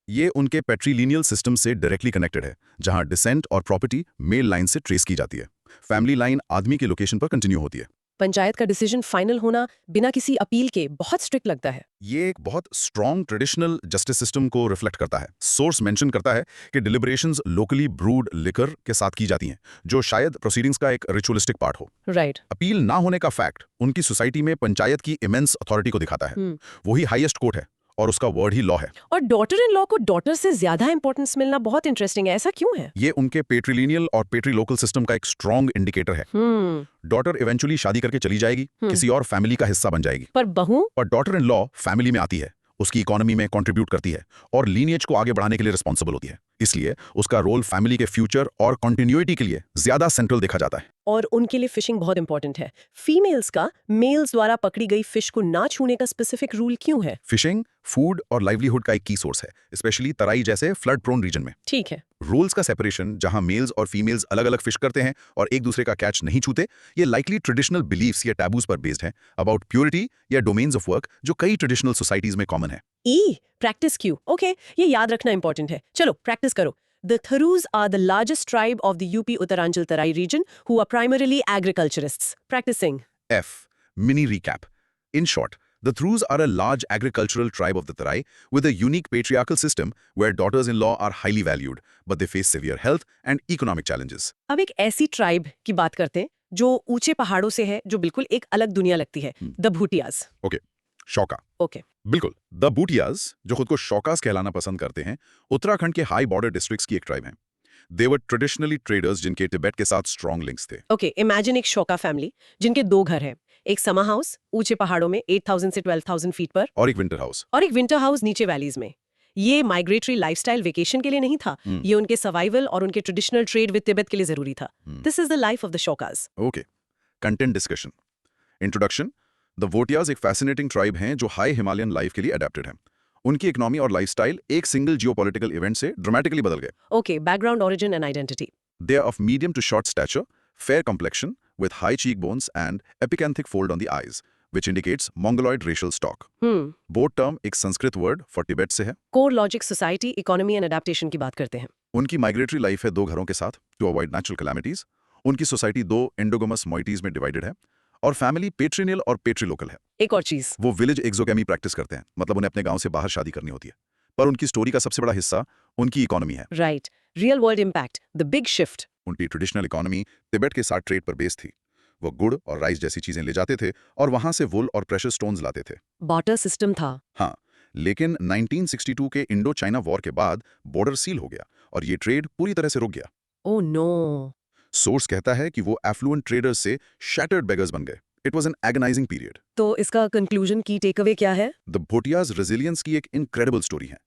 ये उनके पेट्रीलिनियल सिस्टम से डायरेक्टली कनेक्टेड है, जहां डिसेंट और प्रॉपर्टी मेल लाइन से ट्रेस की जाती है। फैमिली लाइन आदमी के लोकेशन पर कंटिन्यू होती है। पंचायत का डिसीजन फाइनल होना बिना किसी अपील के बहुत स्ट्रिक्ट लगता है। ये एक बहुत स्ट्रॉन्ग ट्रेडिशनल जस्टिस सिस्टम को रिफ्लेक्ट करता है। सोर्स मेंशन करता है कि डिलिब्रेशंस लोकली ब्रूड लिकर के साथ की जाती हैं, जो शायद प्रोसीडिंग्स का एक रिचुअलिस्टिक पार्ट हो। राइट। अपील ना होने का फैक्ट उनकी सोसाइटी में पंचायत की इमेंस अथॉरिटी को दिखाता है। वही हाईएस्ट कोर्ट है और उसका वर्ड ही लॉ है। और डॉटर इन लॉ को डॉटर से ज्यादा इंपॉर्टेंस मिलना बहुत इंटरेस्टिंग है। ऐसा क्यों है? ये उनके पेट्रीलिनियल और पेट्री लोकल सिस्टम का एक स्ट्रॉन्ग इंडिकेटर है। डॉटर इवेंचुअली शादी करके चली जाएगी, किसी और फैमिली का हिस्सा बन जाएगी, पर बहू और डॉटर इन लॉ फैमिली में आती है, उसकी इकोनॉमी में कंट्रीब्यूट करती है और लीनिएज को आगे बढ़ाने के लिए रिस्पॉन्सिबल होती है। इसलिए उसका रोल फैमिली के फ्यूचर और कंटिन्यूटी के लिए ज्यादा सेंट्रल देखा जाता है। और उनके लिए फिशिंग बहुत इंपॉर्टेंट है। फीमेल्स का मेल्स द्वारा पकड़ी गई फिश को ना छूने का स्पेसिफिक रूल क्यों है? फिशिंग फूड और लाइवलीहुड का एक की सोर्स है, स्पेशली तराई जैसे फ्लड प्रोन रीजन में। ठीक है। रूल्स का सेपरेशन, जहां मेल्स और फीमेल्स अलग अलग फिश करते हैं और एक दूसरे का कैच नहीं छूते, ये लाइकली ट्रेडिशनल बिलीफ्स या टैबूज पर बेस्ड है अबाउट प्योरिटी या डोमेन्स ऑफ वर्क जो कई ट्रेडिशनल सोसाइटीज में कॉमन है। प्रैक्टिस क्यों? ओके, ये याद रखना इंपॉर्टेंट है। चलो प्रैक्टिस करो। The Tharus are the largest tribe of the UP Uttaranchal Tarai region who are primarily agriculturists. Practicing. F. Mini recap. In short, the Thrus are a large agricultural tribe of the Tarai with a unique patriarchal system where daughters-in-law are highly valued, but they face severe health and economic challenges. अब एक ऐसी tribe की बात करते हैं जो ऊंचे पहाड़ों से है, जो बिल्कुल एक अलग दुनिया लगती है, द भूटियाज। Okay. शौका। ओके। बिल्कुल, द बूटियाज, जो खुद को शौकास कहलाना पसंद करते हैं, उत्तराखंड के हाई बॉर्डर डिस्ट्रिक्ट्स की एक ट्राइब है। दे वर ट्रेडिशनली ट्रेडर्स जिनके तिब्बत के साथ स्ट्रॉन्ग लिंक्स थे। ओके, इमेजिन एक शौका फैमिली जिनके 2 घर हैं, एक समर हाउस ऊंचे पहाड़ों में 8000 से 12000 फीट पर, और एक विंटर हाउस। और एक विंटर हाउस नीचे वैलीज में। ये माइग्रेटरी लाइफस्टाइल वेकेशन के लिए नहीं था, ये उनके सर्वाइवल और उनके ट्रेडिशनल ट्रेड विद तिब्बत के लिए जरूरी था। This is the life of the Shaukas. Okay, content discussion. Introduction. The Bhotias एक फैसिनेटिंग ट्राइब हैं जो हाई हिमालयन लाइफ के लिए अडेप्टेड हैं। उनकी इकोनॉमी और लाइफस्टाइल एक सिंगल जियोपॉलिटिकल इवेंट से ड्रामेटिकली बदल गए। Okay, background, origin and identity. They are of medium to short stature, fair complexion, with high cheekbones and epicanthic fold on the eyes, which indicates Mongoloid racial stock. Both term एक Sanskrit word for Tibet से है। Core logic, society, economy and adaptation की बात करते हैं। उनकी migratory life है 2 घरों के साथ to avoid natural calamities. उनकी सोसाइटी 2 एंडोगमस moieties में डिवाइडेड है और फैमिली पेट्रिनियल और पेट्रीलोकल है। एक और चीज, वो विलेज एक्सोगेमी प्रैक्टिस करते हैं, मतलब उन्हें अपने गांव से बाहर शादी करनी होती है। पर उनकी स्टोरी का सबसे बड़ा हिस्सा उनकी इकोनॉमी है। Right, real world impact, the big shift. उनकी ट्रेडिशनल इकोनॉमी तिब्बत के साथ ट्रेड पर बेस्ड थी। वो गुड़ और राइस जैसी चीजें ले जाते थे और वहां से वुल और प्रेशर स्टोन्स लाते थे। बार्टर सिस्टम था। हाँ, लेकिन 1962 के इंडो चाइना वॉर के बाद बॉर्डर सील हो गया और ये ट्रेड पूरी तरह से रुक गया। Oh no. सोर्स कहता है कि वो एफ्लुएंट ट्रेडर्स से शैटर्ड बेगर्स बन गए। It was an agonising period. तो इसका कंक्लूजन की टेकअवे क्या है? द भोटियाज रेजिलियंस की एक इनक्रेडिबल स्टोरी है।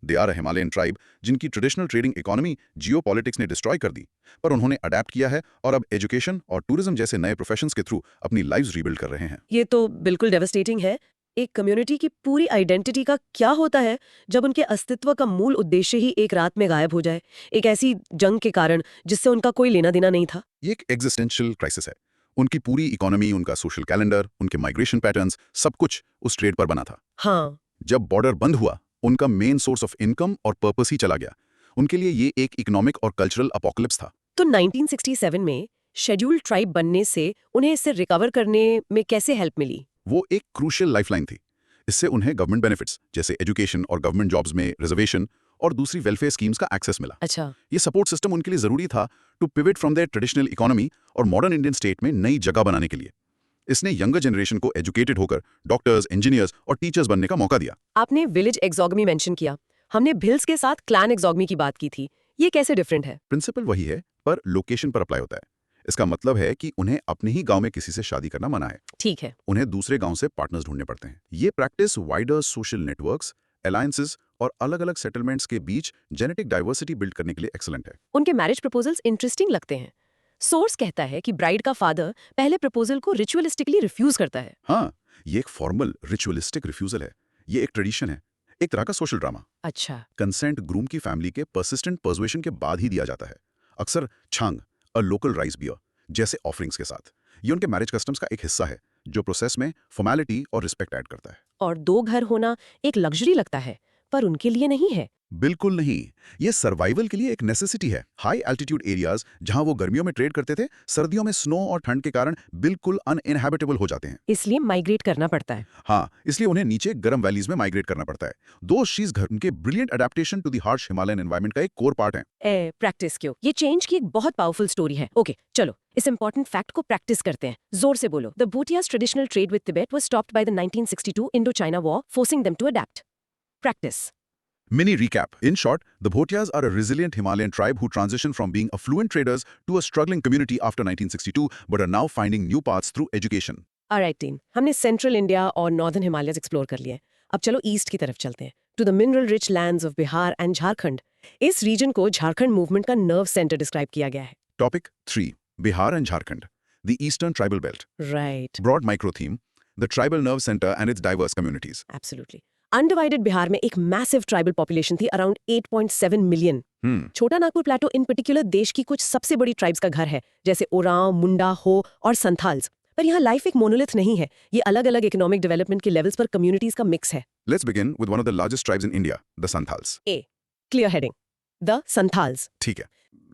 They are a Himalayan tribe जिनकी ट्रेडिशनल ट्रेडिंग इकोनॉमी जियोपॉलिटिक्स ने डिस्ट्रॉय कर दी, पर उन्होंने अडेप्ट किया है और अब एजुकेशन और टूरिज्म जैसे नए प्रोफेशंस के थ्रू अपनी लाइव्स रीबिल्ड कर रहे हैं। ये तो बिल्कुल डेवास्टेटिंग है। एक कम्युनिटी की पूरी आइडेंटिटी का क्या होता है जब उनके अस्तित्व का मूल उद्देश्य ही एक रात में गायब हो जाए, एक ऐसी जंग के कारण जिससे उनका कोई लेना देना नहीं था? ये एक एग्जिस्टेंशियल क्राइसिस है। उनकी पूरी इकोनॉमी, उनका सोशल कैलेंडर, उनके माइग्रेशन पैटर्न्स, सब कुछ उस ट्रेड पर बना था। हाँ। जब बॉर्डर बंद हुआ, उनका मेन सोर्स ऑफ इनकम और पर्पस ही चला गया। उनके लिए ये एक इकोनॉमिक और कल्चरल अपोकलिप्स था। तो 1967 में शेड्यूल्ड ट्राइब बनने से उन्हें इससे रिकवर करने में कैसे हेल्प मिली? वो एक क्रूशियल लाइफलाइन थी। इससे उन्हें गवर्नमेंट बेनिफिट्स जैसे एजुकेशन और गवर्नमेंट जॉब्स में रिजर्वेशन और दूसरी वेलफेयर स्कीम्स का एक्सेस मिला। अच्छा। ये सपोर्ट सिस्टम उनके लिए जरूरी था to pivot from their traditional economy और मॉडर्न इंडियन स्टेट में नई जगह बनाने के लिए। इसने यंगर जनरेशन को एजुकेटेड होकर डॉक्टर्स, इंजीनियर्स और टीचर्स बनने का मौका दिया। आपने विलेज एक्सोगमी मेंशन किया, हमने भिल्स के साथ क्लैन एक्सोगमी की बात की थी। ये कैसे डिफरेंट है? प्रिंसिपल वही है, पर लोकेशन पर अप्लाई होता है। इसका मतलब है कि उन्हें अपने ही गांव में किसी से शादी करना मना है। ठीक है। उन्हें दूसरे गांव से पार्टनर्स ढूंढने पड़ते हैं। ये practice wider social networks, alliances और अलग-अलग सेटलमेंट्स के बीच जेनेटिक डाइवर्सिटी बिल्ड करने के लिए एक्सीलेंट है। उनके मैरिज प्रपोजल्स इंटरेस्टिंग लगते हैं। सोर्स कहता है कि ब्राइड का फादर पहले प्रपोजल को रिचुअलिस्टिकली रिफ्यूज करता है। हाँ, ये एक फॉर्मल रिचुअलिस्टिक रिफ्यूजल है। ये एक ट्रेडिशन है, एक तरह का सोशल ड्रामा। अच्छा। कंसेंट ग्रूम की फैमिली के पर्सिस्टेंट पर्सुएशन के बाद ही दिया जाता है, अक्सर छांग, अ लोकल राइस बियर जैसे ऑफरिंग्स के साथ। ये उनके मैरिज कस्टम्स का एक हिस्सा है जो प्रोसेस में फॉर्मेलिटी और रिस्पेक्ट ऐड करता है। और 2 घर होना एक लग्जरी लगता है, पर उनके लिए नहीं है। बिल्कुल नहीं, ये सर्वाइवल के लिए एक नेसेसिटी है। हाई एल्टीट्यूड एरियाज जहां वो गर्मियों में ट्रेड करते थे, सर्दियों में स्नो और ठंड के कारण बिल्कुल अनइनहैबिटेबल हो जाते हैं। इसलिए माइग्रेट करना पड़ता है। हाँ, इसलिए उन्हें नीचे गर्म वैलीज में माइग्रेट करना पड़ता है। दो शीज घर उनके brilliant adaptation to the harsh Himalayan environment का एक कोर पार्ट है। प्रैक्टिस क्यों? ये चेंज की एक बहुत पावरफुल स्टोरी है। ओके, चलो इस इंपॉर्टेंट फैक्ट को प्रैक्टिस करते हैं। जोर से बोलो। The Bhutias traditional trade with Tibet was stopped by the 1962 Indo-China war, forcing them to adapt. Practice. Mini recap. In short, the Bhotias are a resilient Himalayan tribe who transitioned from being affluent traders to a struggling community after 1962, but are now finding new paths through education. Alright team, हमने central India और northern Himalayas explore कर लिए। अब चलो east की तरफ चलते हैं, to the mineral rich lands of Bihar and Jharkhand. इस रीजन को झारखंड मूवमेंट का नर्व सेंटर डिस्क्राइब किया गया है। Topic 3. Bihar and Jharkhand. The Eastern Tribal Belt. Right, Broad micro theme. The tribal nerve center and its diverse communities. Absolutely. Undivided Bihar में एक massive tribal population थी, around 8.7 million. छोटा नागपुर प्लेटो इन particular देश की कुछ सबसे बड़ी ट्राइब्स का घर है, जैसे ओरांव, मुंडा, हो और संथाल्स। पर यहाँ लाइफ एक मोनोलिथ नहीं है, ये अलग अलग इकोनॉमिक डेवलपमेंट के लेवल्स पर कम्युनिटीज का मिक्स है। Let's begin with one of the largest tribes in India, the Santhals. A clear heading, the Santhals. ठीक है।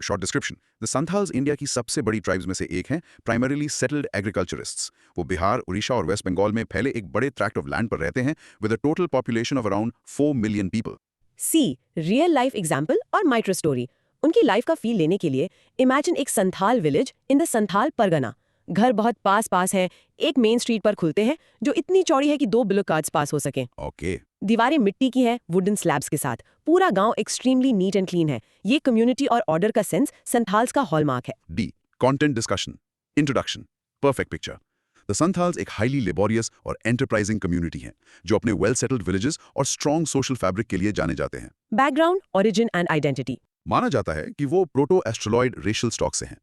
Short description. The Santhals India की सबसे बड़ी ट्राइब्स में से एक हैं, प्राइमरीली सेटल्ड एग्रीकल्चरिस्ट्स। वो बिहार, उड़ीसा और वेस्ट बंगाल में फैले एक बड़े ट्रैक्ट ऑफ लैंड पर रहते हैं, with a total population of around 4 million people. See real life example और माइक्रो स्टोरी। उनकी लाइफ का फील लेने के लिए इमेजिन एक Santhal village in the Santhal Pargana. घर बहुत पास पास हैं, एक मेन स्ट्रीट पर खुलते हैं जो इतनी चौड़ी है कि 2 बुलेट कार्स पास हो सकें। ओके। दीवारें मिट्टी की हैं, वुडन स्लैब्स के साथ। पूरा गांव एक्सट्रीमली नीट एंड क्लीन है। ये कम्युनिटी और ऑर्डर का सेंस संथाल्स का हॉलमार्क है। D. Content discussion. Introduction. Perfect picture. The Santhals एक हाईली लेबोरियस और एंटरप्राइजिंग कम्युनिटी हैं, जो अपने वेल सेटल्ड विलेजेस और स्ट्रॉन्ग सोशल फैब्रिक के लिए जाने जाते हैं। Background, origin and identity. माना जाता है कि वो प्रोटो एस्ट्रोलॉइड रेशियल स्टॉक से हैं।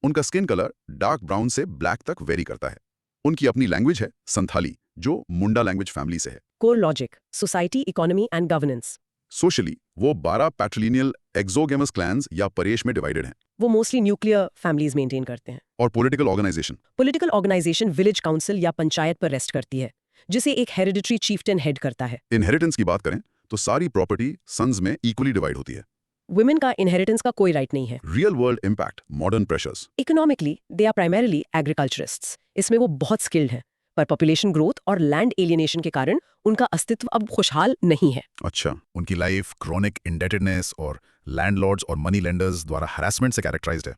उनका स्किन कलर डार्क ब्राउन से ब्लैक तक वेरी करता है। उनकी अपनी लैंग्वेज है संथाली, जो मुंडा लैंग्वेज फैमिली से है। Core logic, society, economy and governance. Socially वो 12 पैट्रिलिनियल एक्सोगेमस क्लैंस या परेश में डिवाइडेड हैं। वो मोस्टली न्यूक्लियर फैमिलीज मेंटेन करते हैं। और political organisation. Political organisation village council या पंचायत पर रेस्ट करती है, जिसे एक हेरिडिटरी चीफ्टन हेड करता है। इनहेरिटेंस की बात करें तो सारी प्रॉपर्टी सन्स में इक्वली डिवाइड होती है। वुमेन का इनहेरिटेंस का कोई राइट नहीं है। Real world impact, modern pressures. Economically they are primarily agriculturists. इसमें वो बहुत स्किल्ड हैं, पर पॉपुलेशन ग्रोथ और लैंड एलियनेशन के कारण उनका अस्तित्व अब खुशहाल नहीं है। अच्छा, उनकी लाइफ क्रॉनिक इंडेटेडनेस और लैंडलॉर्ड्स और मनी लेंडर्स द्वारा हरासमेंट से कैरेक्टराइज्ड है।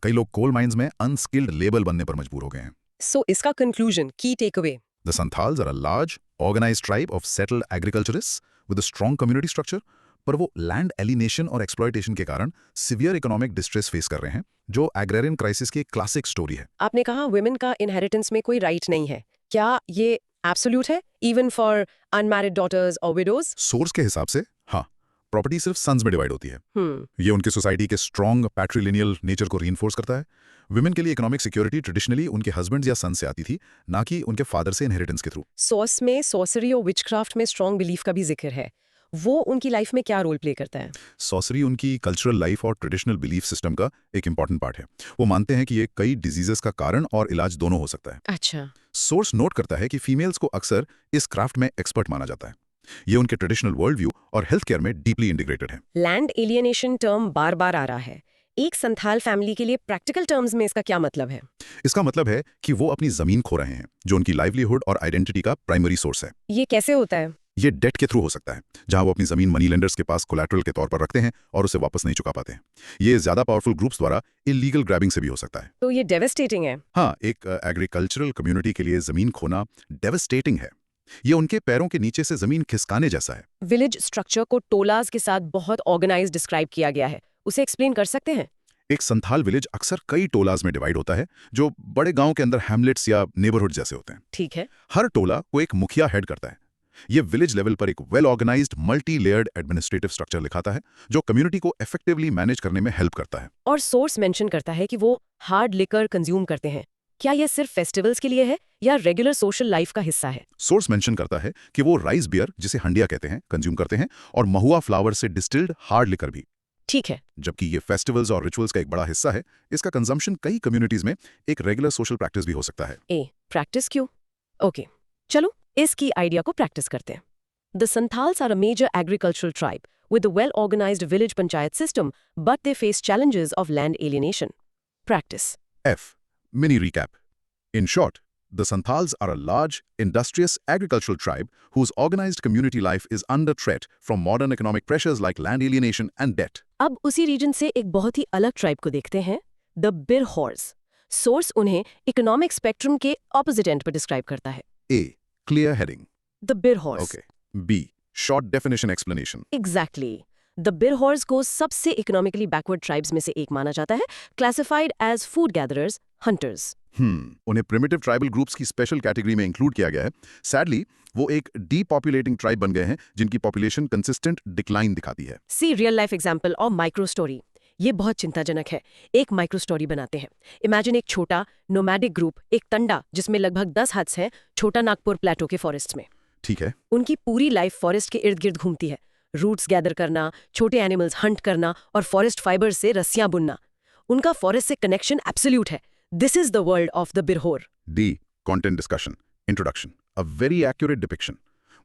कई लोग कोल माइंस में अनस्किल्ड लेबर बनने पर मजबूर हो गए हैं। सो इसका कंक्लूजन, की takeaway. The Santhals are a large, organized tribe of settled agriculturists with a strong community structure, पर वो लैंड एलिनेशन और एक्सप्लॉयटेशन के कारण सिवियर इकोनॉमिक डिस्ट्रेस फेस कर रहे हैं, जो एग्रेरियन क्राइसिस की एक क्लासिक स्टोरी है। आपने कहा वुमेन का इनहेरिटेंस में कोई राइट नहीं है। क्या ये एब्सोल्यूट है, इवन फॉर अनमैरिड डॉटर्स और विडोज? सोर्स के हिसाब से हाँ, प्रॉपर्टी सिर्फ सन्स में डिवाइड होती है। ये उनकी सोसाइटी के स्ट्रॉन्ग पैट्रिलिनियल नेचर को रीइंफोर्स करता है। वुमेन के लिए इकोनॉमिक सिक्योरिटी ट्रेडिशनली उनके हस्बैंड्स या सन से आती थी, ना कि उनके फादर से इनहेरिटेंस के थ्रू। सोर्स में सॉर्सरी और विचक्राफ्ट में स्ट्रॉन्ग बिलीफ का भी जिक्र है। वो उनकी लाइफ में क्या रोल प्ले करता है? सॉर्सरी उनकी कल्चरल लाइफ और ट्रेडिशनल बिलीफ सिस्टम का एक इंपॉर्टेंट पार्ट है। वो मानते हैं कि ये कई डिजीजेस का कारण और इलाज दोनों हो सकता है। अच्छा। सोर्स नोट करता है कि फीमेल्स को अक्सर इस क्राफ्ट में एक्सपर्ट माना जाता है। ये उनके ट्रेडिशनल वर्ल्ड व्यू और हेल्थ केयर में डीपली इंटीग्रेटेड है। लैंड एलियनेशन टर्म बार बार आ रहा है। एक संथाल फैमिली के लिए प्रैक्टिकल टर्म्स में इसका क्या मतलब है? इसका मतलब है कि वो अपनी जमीन खो रहे हैं, जो उनकी लाइवलीहुड और आइडेंटिटी का प्राइमरी सोर्स है। ये कैसे होता है? ये डेट के थ्रू हो सकता है, जहां वो अपनी जमीन मनी लेंडर्स के पास कोलैटरल के तौर पर रखते हैं और उसे वापस नहीं चुका पाते हैं। ये ज्यादा पावरफुल ग्रुप्स द्वारा इलीगल ग्रैबिंग से भी हो सकता है। तो ये डेवास्टेटिंग है। हाँ, एक एग्रीकल्चरल कम्युनिटी के लिए जमीन खोना डेवास्टेटिंग है। ये उनके पैरों के नीचे से जमीन खिसकाने जैसा है। विलेज स्ट्रक्चर को टोलाज के साथ बहुत ऑर्गेनाइज डिस्क्राइब किया गया है, उसे एक्सप्लेन कर सकते हैं? एक संथाल विलेज अक्सर कई टोलाज में डिवाइड होता है, जो बड़े गांव के अंदर हैमलेट्स या नेबरहुड जैसे होते हैं। ठीक है। हर टोला को एक मुखिया हेड करता है। ये विलेज लेवल पर एक well organised multi layered administrative structure लिखाता है, जो कम्युनिटी को इफेक्टिवली मैनेज करने में हेल्प करता है। और सोर्स मेंशन करता है कि वो हार्ड लिकर कंज्यूम करते हैं। क्या यह सिर्फ फेस्टिवल्स के लिए है या रेगुलर सोशल लाइफ का हिस्सा है? सोर्स मेंशन करता है कि वो राइस बियर, जिसे हंडिया कहते हैं, कंज्यूम करते हैं, और महुआ फ्लावर से डिस्टिल्ड हार्ड लिकर भी। ठीक है। जबकि ये फेस्टिवल्स और रिचुअल्स का एक बड़ा हिस्सा है, इसका कंजम्पशन कई कम्युनिटीज में एक रेगुलर सोशल प्रैक्टिस भी हो सकता है। प्रैक्टिस क्यों? ओके, चलो इसकी आइडिया को प्रैक्टिस करते हैं। The Santhals are a major agricultural tribe with a well-organized village panchayat system, but they face challenges of land alienation. Practice. F. Mini recap. In short, the Santhals are a large, industrious agricultural tribe whose organized community life is under threat from modern economic pressures like land alienation and debt. अब उसी reason से एक बहुत ही अलग tribe को देखते हैं, the Birhors. Source उन्हें इकोनॉमिक स्पेक्ट्रम के ऑपोजिट एंड पर डिस्क्राइब करता है। A. Clear heading. The Birhors. Okay. B. Short definition explanation. Exactly. The Birhors को सबसे इकोनॉमिकली बैकवर्ड ट्राइब्स में से एक माना जाता है, classified as food gatherers, hunters. उन्हें प्रिमिटिव ट्राइबल ग्रुप्स की स्पेशल कैटेगरी में इंक्लूड किया गया है। सैडली वो एक डीपॉपुलेटिंग ट्राइब बन गए हैं जिनकी पॉपुलेशन कंसिस्टेंट डिक्लाइन दिखाती है। सी रियल लाइफ एग्जाम्पल और माइक्रो स्टोरी। ये बहुत चिंताजनक है। एक माइक्रो स्टोरी बनाते हैं। इमेजिन एक छोटा नोमैडिक ग्रुप, एक तंडा जिसमें लगभग 10 हट्स हैं, छोटा नागपुर प्लेटो के फॉरेस्ट में। ठीक है। उनकी पूरी लाइफ फॉरेस्ट के इर्द गिर्द घूमती है। रूट्स गैदर करना, छोटे एनिमल्स हंट करना और फॉरेस्ट फाइबर से रस्सियां बुनना। उनका फॉरेस्ट से कनेक्शन एब्सोल्यूट है। This is the world of the Birhor. D content discussion introduction a very accurate depiction.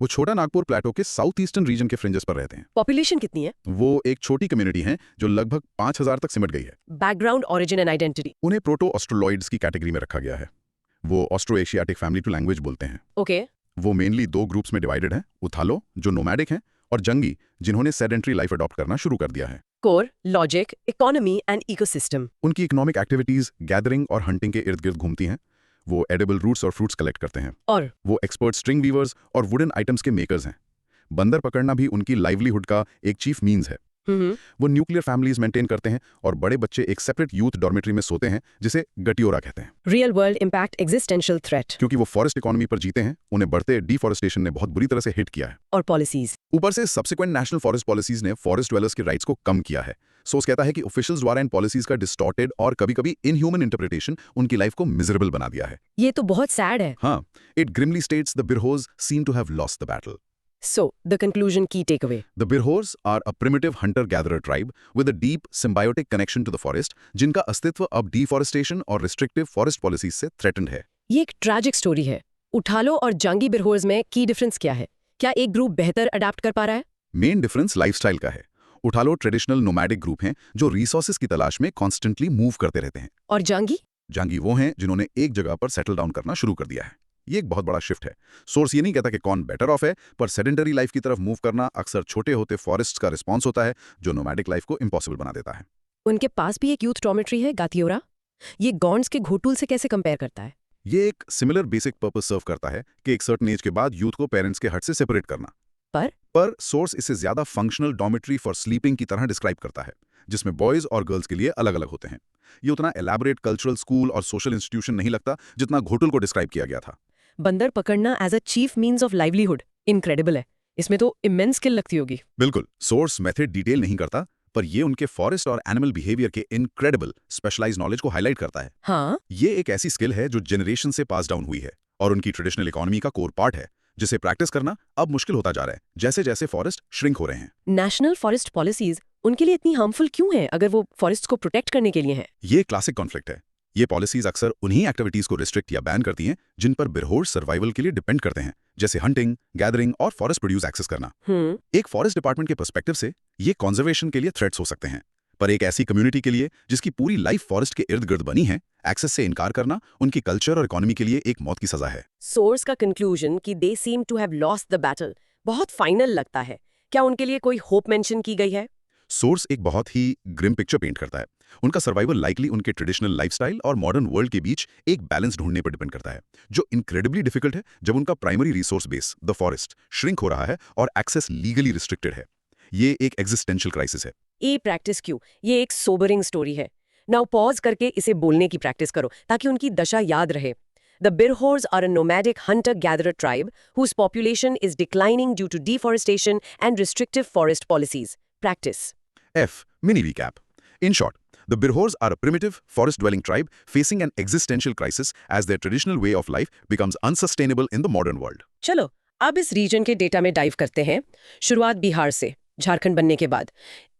वो छोटा नागपुर प्लेटो के साउथ ईस्टर्न रीजन के फ्रिंजेस पर रहते हैं। पॉपुलेशन कितनी है? वो एक छोटी कम्युनिटी है जो लगभग 5000 तक सिमट गई है। Background, origin and identity. उन्हें प्रोटो ऑस्ट्रोलॉइड्स की कैटेगरी में रखा गया है। वो austro asiatic family to language बोलते हैं। ओके। वो मेनली 2 ग्रुप्स में डिवाइडेड हैं, उथालो जो नोमैडिक हैं और जंगी जिन्होंने सेडेंट्री लाइफ अडॉप्ट करना शुरू कर दिया है। Core, logic, economy and ecosystem. उनकी इकोनॉमिक एक्टिविटीज गैदरिंग और हंटिंग के इर्द गिर्द घूमती हैं। वो एडिबल रूट्स और फ्रूट्स कलेक्ट करते हैं। और वो एक्सपर्ट स्ट्रिंग वीवर्स और वुडन आइटम्स के मेकर्स हैं। बंदर पकड़ना भी उनकी लाइवलीहुड का एक चीफ मीन्स है। वो न्यूक्लियर फैमिलीज मेंटेन करते हैं और बड़े बच्चे एक सेपरेट यूथ डॉर्मेटरी में सोते हैं जिसे गटियोरा कहते हैं। Real world impact, existential threat. क्योंकि वो फॉरेस्ट इकोनॉमी पर जीते हैं, उन्हें बढ़ते डिफॉरेस्टेशन ने बहुत बुरी तरह से हिट किया है। और पॉलिसीज। ऊपर से सब्सिक्वेंट नेशनल फॉरेस्ट पॉलिसीज ने फॉरेस्ट ड्वेलर्स के राइट्स को कम किया है। सोर्स कहता है कि ऑफिशियल्स द्वारा इन पॉलिसीज का डिस्टॉर्टेड और कभी-कभी इनह्यूमन इंटरप्रिटेशन उनकी लाइफ को मिजरेबल बना दिया है। ये तो बहुत सैड है। हाँ, it grimly states the Birhors seem to have lost the battle. So, the conclusion, key takeaway. The Birhors are a primitive hunter-gatherer tribe with a deep symbiotic connection to the forest, जिनका अस्तित्व अब deforestation और restrictive forest policies से threatened है। ये एक tragic story है। उठालो और जंगी बिरहोर्स में की डिफरेंस क्या है? क्या एक ग्रुप बेहतर अडाप्ट कर पा रहा है? मेन डिफरेंस लाइफस्टाइल का है। उठालो ट्रेडिशनल नोमैडिक ग्रुप हैं जो रिसोर्सेज की तलाश में कॉन्स्टेंटली मूव करते रहते हैं। और जंगी? जंगी वो हैं जिन्होंने एक जगह पर सेटल डाउन करना शुरू कर दिया है। ये एक बहुत बड़ा शिफ्ट है। सोर्स ये नहीं कहता कि कौन बेटर ऑफ है, पर सेडेंटरी लाइफ की तरफ मूव करना अक्सर छोटे होते फॉरेस्ट्स का रिस्पॉन्स होता है जो नोमैडिक लाइफ को इम्पॉसिबल बना देता है। उनके पास भी एक यूथ डॉर्मेटरी है, गातियोरा। ये गॉन्ड्स के घोटुल से कैसे कंपेयर करता है? ये एक सिमिलर बेसिक पर्पस सर्व करता है कि एक सर्टेन एज के बाद यूथ को पेरेंट्स के हट से सेपरेट करना। पर सोर्स इसे ज्यादा फंक्शनल डॉर्मेटरी फॉर स्लीपिंग की तरह डिस्क्राइब करता है, जिसमें बॉयज और गर्ल्स के लिए अलग अलग होते हैं। ये उतना एलैबोरेट कल्चरल स्कूल और सोशल इंस्टीट्यूशन नहीं लगता जितना घोटुल को डिस्क्राइब किया गया था। बंदर पकड़ना as a chief means of livelihood, incredible है। इसमें तो इमेंस स्किल लगती होगी। बिल्कुल। सोर्स मेथड डिटेल नहीं करता, पर ये उनके फॉरेस्ट और एनिमल बिहेवियर के इनक्रेडिबल स्पेशलाइज्ड नॉलेज को हाईलाइट करता है। हाँ, ये एक ऐसी स्किल है जो जनरेशन से पास डाउन हुई है और उनकी ट्रेडिशनल इकोनॉमी का कोर पार्ट है, जिसे प्रैक्टिस करना अब मुश्किल होता जा रहा है जैसे जैसे फॉरेस्ट श्रिंक हो रहे हैं। नेशनल फॉरेस्ट पॉलिसीज उनके लिए इतनी हार्मफुल क्यों है अगर वो फॉरेस्ट को प्रोटेक्ट करने के लिए हैं? ये क्लासिक कॉन्फ्लिक्ट है। ये पॉलिसीज अक्सर उन्हीं एक्टिविटीज को रिस्ट्रिक्ट या बैन करती हैं जिन पर बिरहोर सर्वाइवल के लिए डिपेंड करते हैं, जैसे हंटिंग, गैदरिंग और फॉरेस्ट प्रोड्यूस एक्सेस करना। एक फॉरेस्ट डिपार्टमेंट के पर्सपेक्टिव से ये कंजर्वेशन के लिए थ्रेट्स हो सकते हैं, पर एक ऐसी कम्युनिटी के लिए जिसकी पूरी लाइफ फॉरेस्ट के इर्द गिर्द बनी है, एक्सेस से इनकार करना उनकी कल्चर और इकोनॉमी के लिए एक मौत की सजा है। सोर्स का कंक्लूजन कि they seem to have lost the battle बहुत फाइनल लगता है। क्या उनके लिए कोई होप मेंशन की गई है? सोर्स एक बहुत ही ग्रिम पिक्चर पेंट करता है। उनका सर्वाइवल लाइकली उनके ट्रेडिशनल लाइफस्टाइल और मॉडर्न वर्ल्ड के बीच एक बैलेंस ढूंढने पर डिपेंड करता है, जो इनक्रेडिबली डिफिकल्ट है जब उनका primary resource base the forest shrink हो रहा है और एक्सेस लीगली रिस्ट्रिक्टेड है। ये एक एग्जिस्टेंशियल क्राइसिस है। ये प्रैक्टिस क्यों? ये एक सोबरिंग स्टोरी है। नाउ पॉज करके इसे बोलने की प्रैक्टिस करो ताकि उनकी दशा याद रहे। The Birhors are a nomadic hunter-gatherer tribe whose population is declining due to deforestation and restrictive forest policies. Practice. F. Mini recap. In short, the Birhors are a primitive, forest-dwelling tribe facing an existential crisis as their traditional way of life becomes unsustainable in the modern world. चलो अब इस reason के data में dive करते हैं। शुरुआत बिहार से, झारखंड बनने के बाद।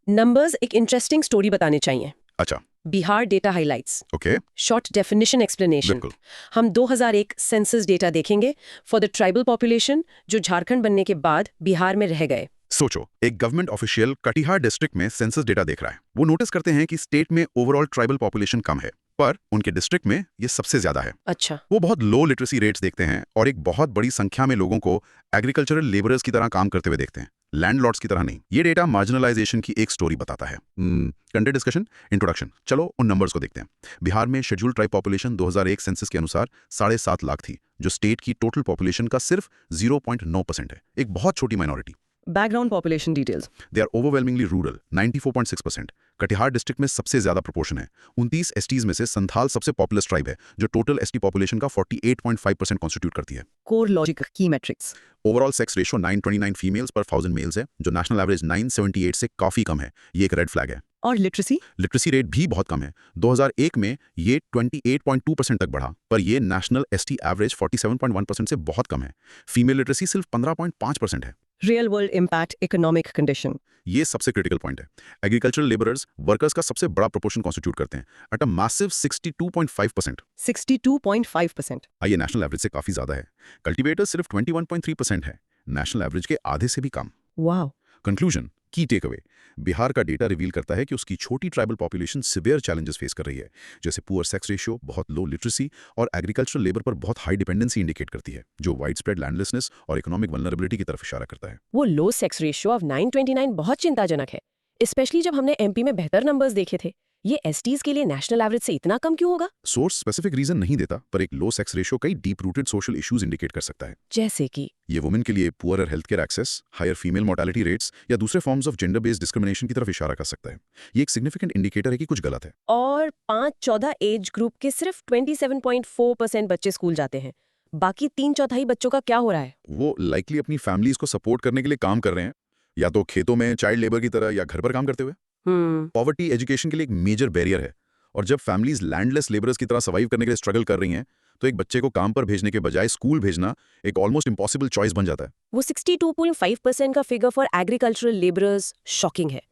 नंबर्स एक इंटरेस्टिंग स्टोरी बताने चाहिए। अच्छा। Bihar data highlights. Okay. Short definition explanation. बिल्कुल। हम 2001 सेंसस डेटा देखेंगे फॉर द ट्राइबल पॉपुलेशन जो झारखंड बनने के बाद बिहार में रह गए। सोचो, एक गवर्नमेंट ऑफिशियल कटिहार डिस्ट्रिक्ट में सेंसस डेटा देख रहा है। वो नोटिस करते हैं कि स्टेट में ओवरऑल ट्राइबल पॉपुलेशन कम है, पर उनके डिस्ट्रिक्ट में ये सबसे ज्यादा है। अच्छा। वो बहुत लो लिटरेसी रेट्स देखते हैं और एक बहुत बड़ी संख्या में लोगों को एग्रीकल्चरल लेबरर्स की तरह काम करते हुए देखते हैं, लैंडलॉर्ड्स की तरह नहीं। ये डेटा मार्जिनलाइजेशन की एक स्टोरी बताता है। Content discussion, introduction. चलो उन नंबर्स को देखते हैं। बिहार में शेड्यूल्ड ट्राइब पॉपुलेशन 2001 सेंसस के अनुसार 7.5 लाख थी, जो स्टेट की टोटल पॉपुलेशन का सिर्फ 0.9% है, एक बहुत छोटी minority. Background population details. They are overwhelmingly rural 94.6%। Katihar district में सबसे ज्यादा प्रोपोर्शन है। 29 एसटीज में से संथाल सबसे पॉपुलर ट्राइब है, जो टोटल एसटी पॉपुलेशन का 48.5% कॉन्स्टिट्यूट करती है। Core logic key matrix. Overall sex ratio 929 females पर 1000 मेल्स है, जो नेशनल एवरेज 978 से काफी कम है। ये एक रेड फ्लैग है। और लिटरेसी? लिटरेसी रेट भी बहुत कम है। 2001 में ये 28.2% तक बढ़ा, पर ये नेशनल एसटी एवरेज 47.1% से बहुत कम है। फीमेल लिटरेसी सिर्फ 15.5% है। Real world impact economic condition. ये सबसे क्रिटिकल पॉइंट है। एग्रीकल्चरल लेबरर्स वर्कर्स का सबसे बड़ा प्रोपोर्शन कॉन्स्टिट्यूट करते हैं एट अ मैसिव 62.5%। 62.5%। ये नेशनल एवरेज से काफी ज्यादा है। कल्टीवेटर्स सिर्फ 21.3% है, नेशनल एवरेज के आधे से भी कम। वाह। कंक्लूजन, की टेक अवे, बिहार का डेटा रिवील करता है कि उसकी छोटी tribal population severe challenges face कर रही है, जैसे पुअर सेक्स रेशियो, बहुत लो लिटरेसी और एग्रीकल्चरल लेबर पर बहुत हाई डिपेंडेंसी इंडिकेट करती है, जो वाइड स्प्रेड लैंडलेसनेस और इकोनॉमिक वल्नरेबिलिटी की तरफ इशारा करता है। वो लो सेक्स रेशियो ऑफ 929 बहुत चिंताजनक है, स्पेशली जब हमने एमपी में बेहतर नंबर्स देखे थे। ये एसटीज के लिए नेशनल एवरेज से इतना कम क्यों होगा? सोर्स स्पेसिफिक रीजन नहीं देता, पर एक लो सेक्स रेशियो कई deep rooted social issues indicate कर सकता है। जैसे कि ये वुमेन के लिए poor health care access, higher female mortality rates या दूसरे forms of gender based discrimination की तरफ इशारा कर सकता है। ये एक सिग्निफिकेंट इंडिकेटर है कि कुछ गलत है। और 5-14 एज ग्रुप के सिर्फ 27.4% बच्चे स्कूल जाते हैं। बाकी 3/4 बच्चों का क्या हो रहा है? वो लाइकली अपनी फैमिलीज को सपोर्ट करने के लिए काम कर रहे हैं, या तो खेतों में चाइल्ड लेबर की तरह या घर पर काम करते हुए। पॉवर्टी एजुकेशन के लिए एक मेजर बैरियर है, और जब फैमिलीज लैंडलेस लेबरर्स की तरह सर्वाइव करने के लिए स्ट्रगल कर रही हैं, तो एक बच्चे को काम पर भेजने के बजाय स्कूल भेजना एक ऑलमोस्ट इम्पॉसिबल चॉइस बन जाता है। वो 62.5% का figure for agricultural labourers shocking है।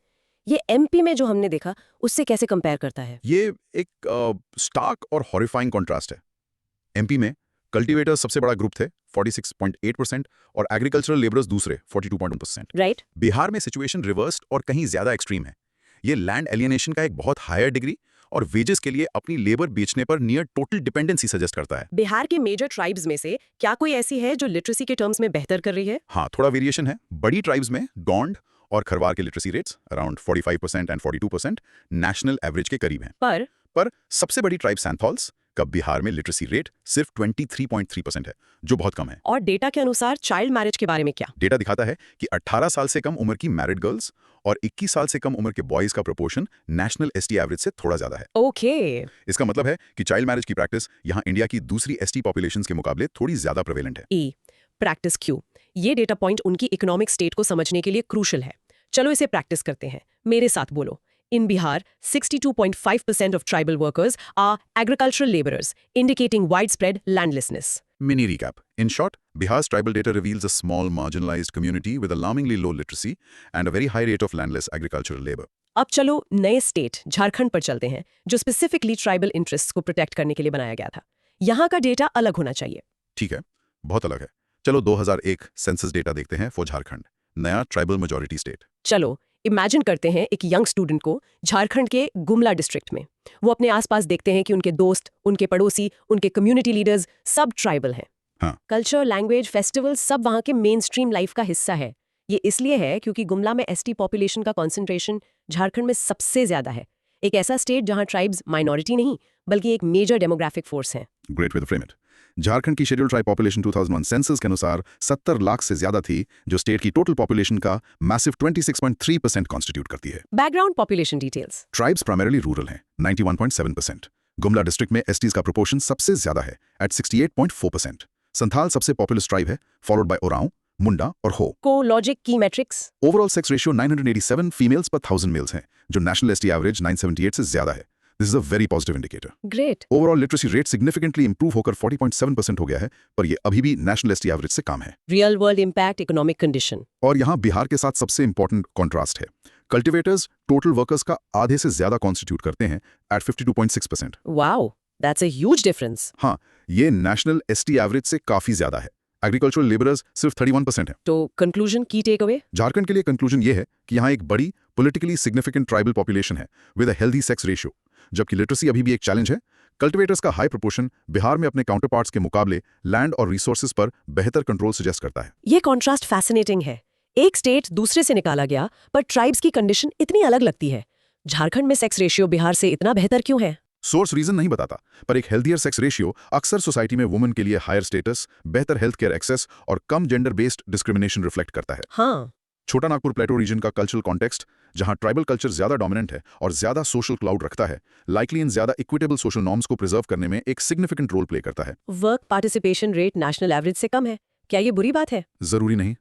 ये एमपी में जो हमने देखा उससे कैसे कंपेयर करता है? ये एक स्टार्क और हॉरिफाइंग कॉन्ट्रास्ट है। एमपी में कल्टीवेटर्स सबसे बड़ा ग्रुप थे 46.8% और एग्रीकल्चरल लेबरर्स दूसरे 42.1%। राइट। बिहार में सिचुएशन रिवर्स्ड और कहीं ज्यादा एक्सट्रीम है। ये लैंड एलियनेशन का एक बहुत हायर डिग्री और वेजेस के लिए अपनी लेबर बेचने पर नियर टोटल डिपेंडेंसी सजेस्ट करता है। बिहार के मेजर ट्राइब्स में से क्या कोई ऐसी है जो लिटरेसी के टर्म्स में बेहतर कर रही है? हाँ, थोड़ा वेरिएशन है। बड़ी ट्राइब्स में गोंड और खरवार के literacy rates around 45% and 42% national average के करीब हैं। पर सबसे बड़ी ट्राइब सैंथॉल्स का बिहार में लिटरेसी रेट सिर्फ 23.3% है, जो बहुत कम है। और डेटा के अनुसार चाइल्ड मैरिज के बारे में क्या? डेटा दिखाता है कि 18 साल से कम उम्र की मैरिड गर्ल्स और 21 साल से कम उम्र के बॉयज का प्रोपोर्शन नेशनल एसटी एवरेज से थोड़ा ज्यादा है। ओके। इसका मतलब है कि चाइल्ड मैरिज की प्रैक्टिस यहाँ इंडिया की दूसरी एसटी पॉपुलेशंस के मुकाबले थोड़ी ज्यादा प्रेवेलेंट है। ई प्रैक्टिस क्यों? ये डेटा पॉइंट उनकी इकोनॉमिक स्टेट को समझने के लिए क्रूशल है। चलो इसे प्रैक्टिस करते हैं। मेरे साथ बोलो। In Bihar, 62.5% of tribal workers are agricultural laborers, indicating widespread landlessness. Mini recap. In short, Bihar's tribal data reveals a small marginalized community with alarmingly low literacy and a very high rate of landless agricultural labor. अब चलो नए state Jharkhand पर चलते हैं, जो specifically tribal interests को protect करने के लिए बनाया गया था। यहाँ का डेटा अलग होना चाहिए। ठीक है, बहुत अलग है। चलो 2001 सेंसस डेटा देखते हैं फॉर झारखंड, नया ट्राइबल मेजॉरिटी स्टेट। चलो इमेजिन करते हैं एक यंग स्टूडेंट को झारखंड के गुमला डिस्ट्रिक्ट में। वो अपने आसपास देखते हैं कि उनके दोस्त, उनके पड़ोसी, उनके कम्युनिटी लीडर्स सब ट्राइबल हैं। हाँ। कल्चर, लैंग्वेज, फेस्टिवल सब वहाँ के मेन स्ट्रीम लाइफ का हिस्सा है। ये इसलिए है क्योंकि गुमला में एसटी पॉपुलेशन का कॉन्सेंट्रेशन झारखंड में सबसे ज्यादा है। एक ऐसा स्टेट जहाँ ट्राइब्स माइनॉरिटी नहीं बल्कि एक मेजर डेमोग्राफिक फोर्स है। Great way to frame it. Jharkhand की शेड्यूल ट्राइब पॉपुलेशन 2001 सेंसस के अनुसार 70 लाख से ज्यादा थी, जो स्टेट की टोटल पॉपुलेशन का मैसिव 26.3% कॉन्स्टिट्यूट करती है। Background population details. Tribes primarily rural हैं 91.7%। गुमला डिस्ट्रिक्ट में एसटीज का प्रोपोर्शन सबसे ज्यादा है एट 68.4%। संथाल सबसे पॉपुलर ट्राइब है, फॉलोड बाय ओरांव, मुंडा और हो। को logic key matrix. Overall sex ratio 987 females पर 1000 मेल्स हैं, जो नेशनल एसटी एवरेज 978 से ज्यादा है। This is a very positive indicator. Great. Overall literacy rate significantly improve होकर 40.7% हो गया है, पर यह अभी भी नेशनल एसटी एवरेज से कम है। Real world impact economic condition. और यहाँ बिहार के साथ सबसे इंपॉर्टेंट कॉन्ट्रास्ट है। कल्टीवेटर्स टोटल वर्कर्स का आधे से ज्यादा कॉन्स्टिट्यूट करते हैं at 52.6%। Wow, that's a huge difference. हाँ, ये नेशनल एसटी एवरेज से काफी ज्यादा है। एग्रीकल्चरल लेबरर्स सिर्फ 31% है। तो कंक्लूजन की टेक अवे? झारखंड के लिए कंक्लूजन ये है कि यहाँ एक बड़ी पॉलिटिकली सिग्निफिकेंट ट्राइबल पॉपुलेशन है with a healthy sex ratio, जबकि लिटरेसी अभी भी एक चैलेंज है। कल्टीवेटर्स का हाई प्रोपोर्शन बिहार में अपने काउंटरपार्ट्स के मुकाबले लैंड और रिसोर्सेज पर बेहतर कंट्रोल सजेस्ट करता है। ये कॉन्ट्रास्ट फैसिनेटिंग है। एक स्टेट दूसरे से निकाला गया, पर ट्राइब्स की कंडीशन इतनी अलग लगती है। झारखंड में सेक्स रेशियो बिहार से इतना बेहतर क्यों है? सोर्स रीजन नहीं बताता, पर एक हेल्थियर सेक्स रेशियो अक्सर सोसाइटी में वुमेन के लिए हायर स्टेटस, बेहतर हेल्थ केयर एक्सेस और कम जेंडर बेस्ड डिस्क्रिमिनेशन रिफ्लेक्ट करता है। हाँ। छोटा नागपुर प्लेटो रीजन का कल्चरल कॉन्टेक्स्ट, जहां ट्राइबल कल्चर ज्यादा डोमिनेंट है और ज्यादा सोशल क्लाउड रखता है, लाइकली इन ज्यादा इक्विटेबल सोशल नॉर्म्स को प्रिजर्व करने में एक सिग्निफिकेंट रोल प्ले करता है। Work participation rate national average से कम है, क्या ये बुरी बात है? जरूरी नहीं।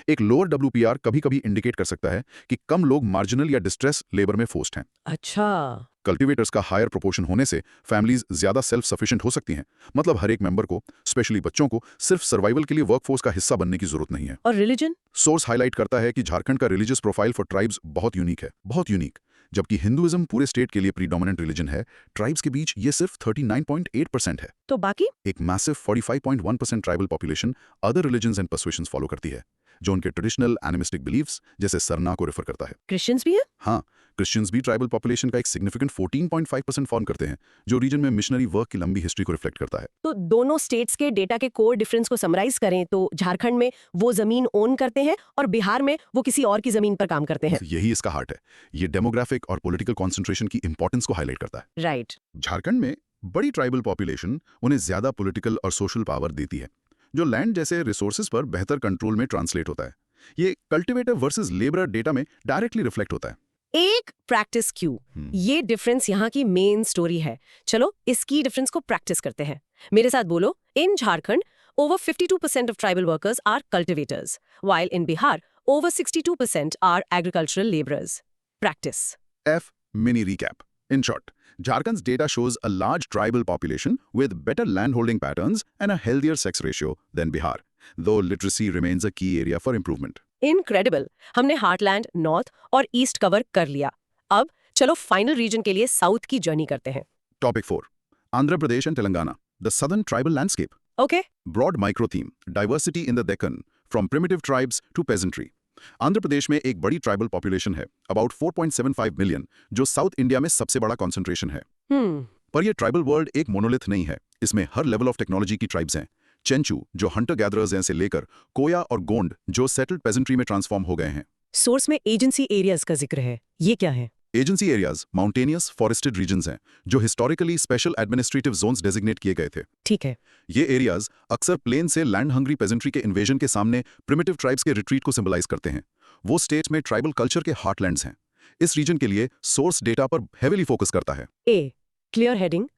एक लोअर WPR कभी कभी इंडिकेट कर सकता है कि कम लोग मार्जिनल या डिस्ट्रेस लेबर में फोर्स्ड हैं। अच्छा। कल्टीवेटर्स का हायर प्रोपोर्शन होने से फैमिलीज ज्यादा सेल्फ सफिशिएंट हो सकती हैं। मतलब हर एक मेंबर को, स्पेशली बच्चों को, सिर्फ सर्वाइवल के लिए वर्कफोर्स का हिस्सा बनने की जरूरत नहीं है। और रिलीजन? सोर्स हाईलाइट करता है कि झारखंड का रिलीजियस प्रोफाइल फॉर ट्राइब्स बहुत यूनिक है, बहुत यूनिक। जबकि हिंदुइज्म पूरे स्टेट के लिए प्रीडोमिनेंट रिलीजन है, ट्राइब्स के बीच ये सिर्फ 39.8% है। तो बाकी? एक massive 45.1% tribal population other religions and persuasions follow करती है, जो उनके ट्रेडिशनल एनिमिस्टिक बिलीव्स जैसे सरना को रेफर करता है। क्रिश्चियंस भी है? हाँ, क्रिश्चियंस भी ट्राइबल पॉपुलेशन का एक सिग्निफिकेंट 14.5% फॉर्म करते हैं, जो रीजन में मिशनरी वर्क की लंबी हिस्ट्री को रिफ्लेक्ट करता है। तो दोनों स्टेट्स के डेटा के कोर डिफरेंस को समराइज करें तो झारखंड में वो जमीन ओन करते हैं और बिहार में वो किसी और की जमीन पर काम करते हैं। यही इसका हार्ट है। ये डेमोग्राफिक और पॉलिटिकल कॉन्सेंट्रेशन की इंपॉर्टेंस को हाईलाइट करता है। राइट। झारखंड में बड़ी ट्राइबल पॉपुलेशन उन्हें ज्यादा पॉलिटिकल और सोशल पावर देती है, जो लैंड जैसे रिसोर्सेज पर बेहतर कंट्रोल में ट्रांसलेट होता है। ये कल्टीवेटर वर्सेस लेबरर डेटा में डायरेक्टली रिफ्लेक्ट होता है। एक प्रैक्टिस क्यू, ये डिफरेंस यहाँ की मेन स्टोरी है। चलो इसकी डिफरेंस को प्रैक्टिस करते हैं। मेरे साथ बोलो, इन Jharkhand over 52% of tribal workers are cultivators, while in Bihar over 62% are agricultural laborers. Practice. F mini recap. In short, Jharkhand's data shows a large tribal population with better landholding patterns and a healthier sex ratio than Bihar, though literacy remains a key area for improvement. Incredible. हमने heartland, north और east cover कर लिया। अब चलो final reason के लिए south की journey करते हैं। Topic 4. Andhra Pradesh and Telangana, the southern tribal landscape. Okay. Broad micro theme, diversity in the Deccan, from primitive tribes to peasantry. Andhra Pradesh में एक बड़ी ट्राइबल पॉपुलेशन है, अबाउट 4.75 मिलियन, जो साउथ इंडिया में सबसे बड़ा कॉन्सेंट्रेशन है। पर यह ट्राइबल वर्ल्ड एक मोनोलिथ नहीं है। इसमें हर लेवल ऑफ टेक्नोलॉजी की ट्राइब्स हैं। चेंचू, जो हंटर गैदरर्स हैं, से लेकर कोया और गोंड, जो सेटल्ड पेजेंट्री में ट्रांसफॉर्म हो गए हैं। सोर्स में एजेंसी एरियाज का जिक्र है, ये क्या है? Agency areas mountainous forested regions हैं, जो historically special administrative zones designate किए गए थे। ठीक है। ये एरियाज अक्सर प्लेन से लैंड हंग्री पेजेंट्री के इन्वेजन के सामने प्रिमिटिव ट्राइब्स के रिट्रीट को सिंबलाइज करते हैं। वो स्टेट में ट्राइबल कल्चर के हार्टलैंड्स हैं। इस रीजन के लिए सोर्स डेटा पर हेवीली फोकस करता है। ए clear heading,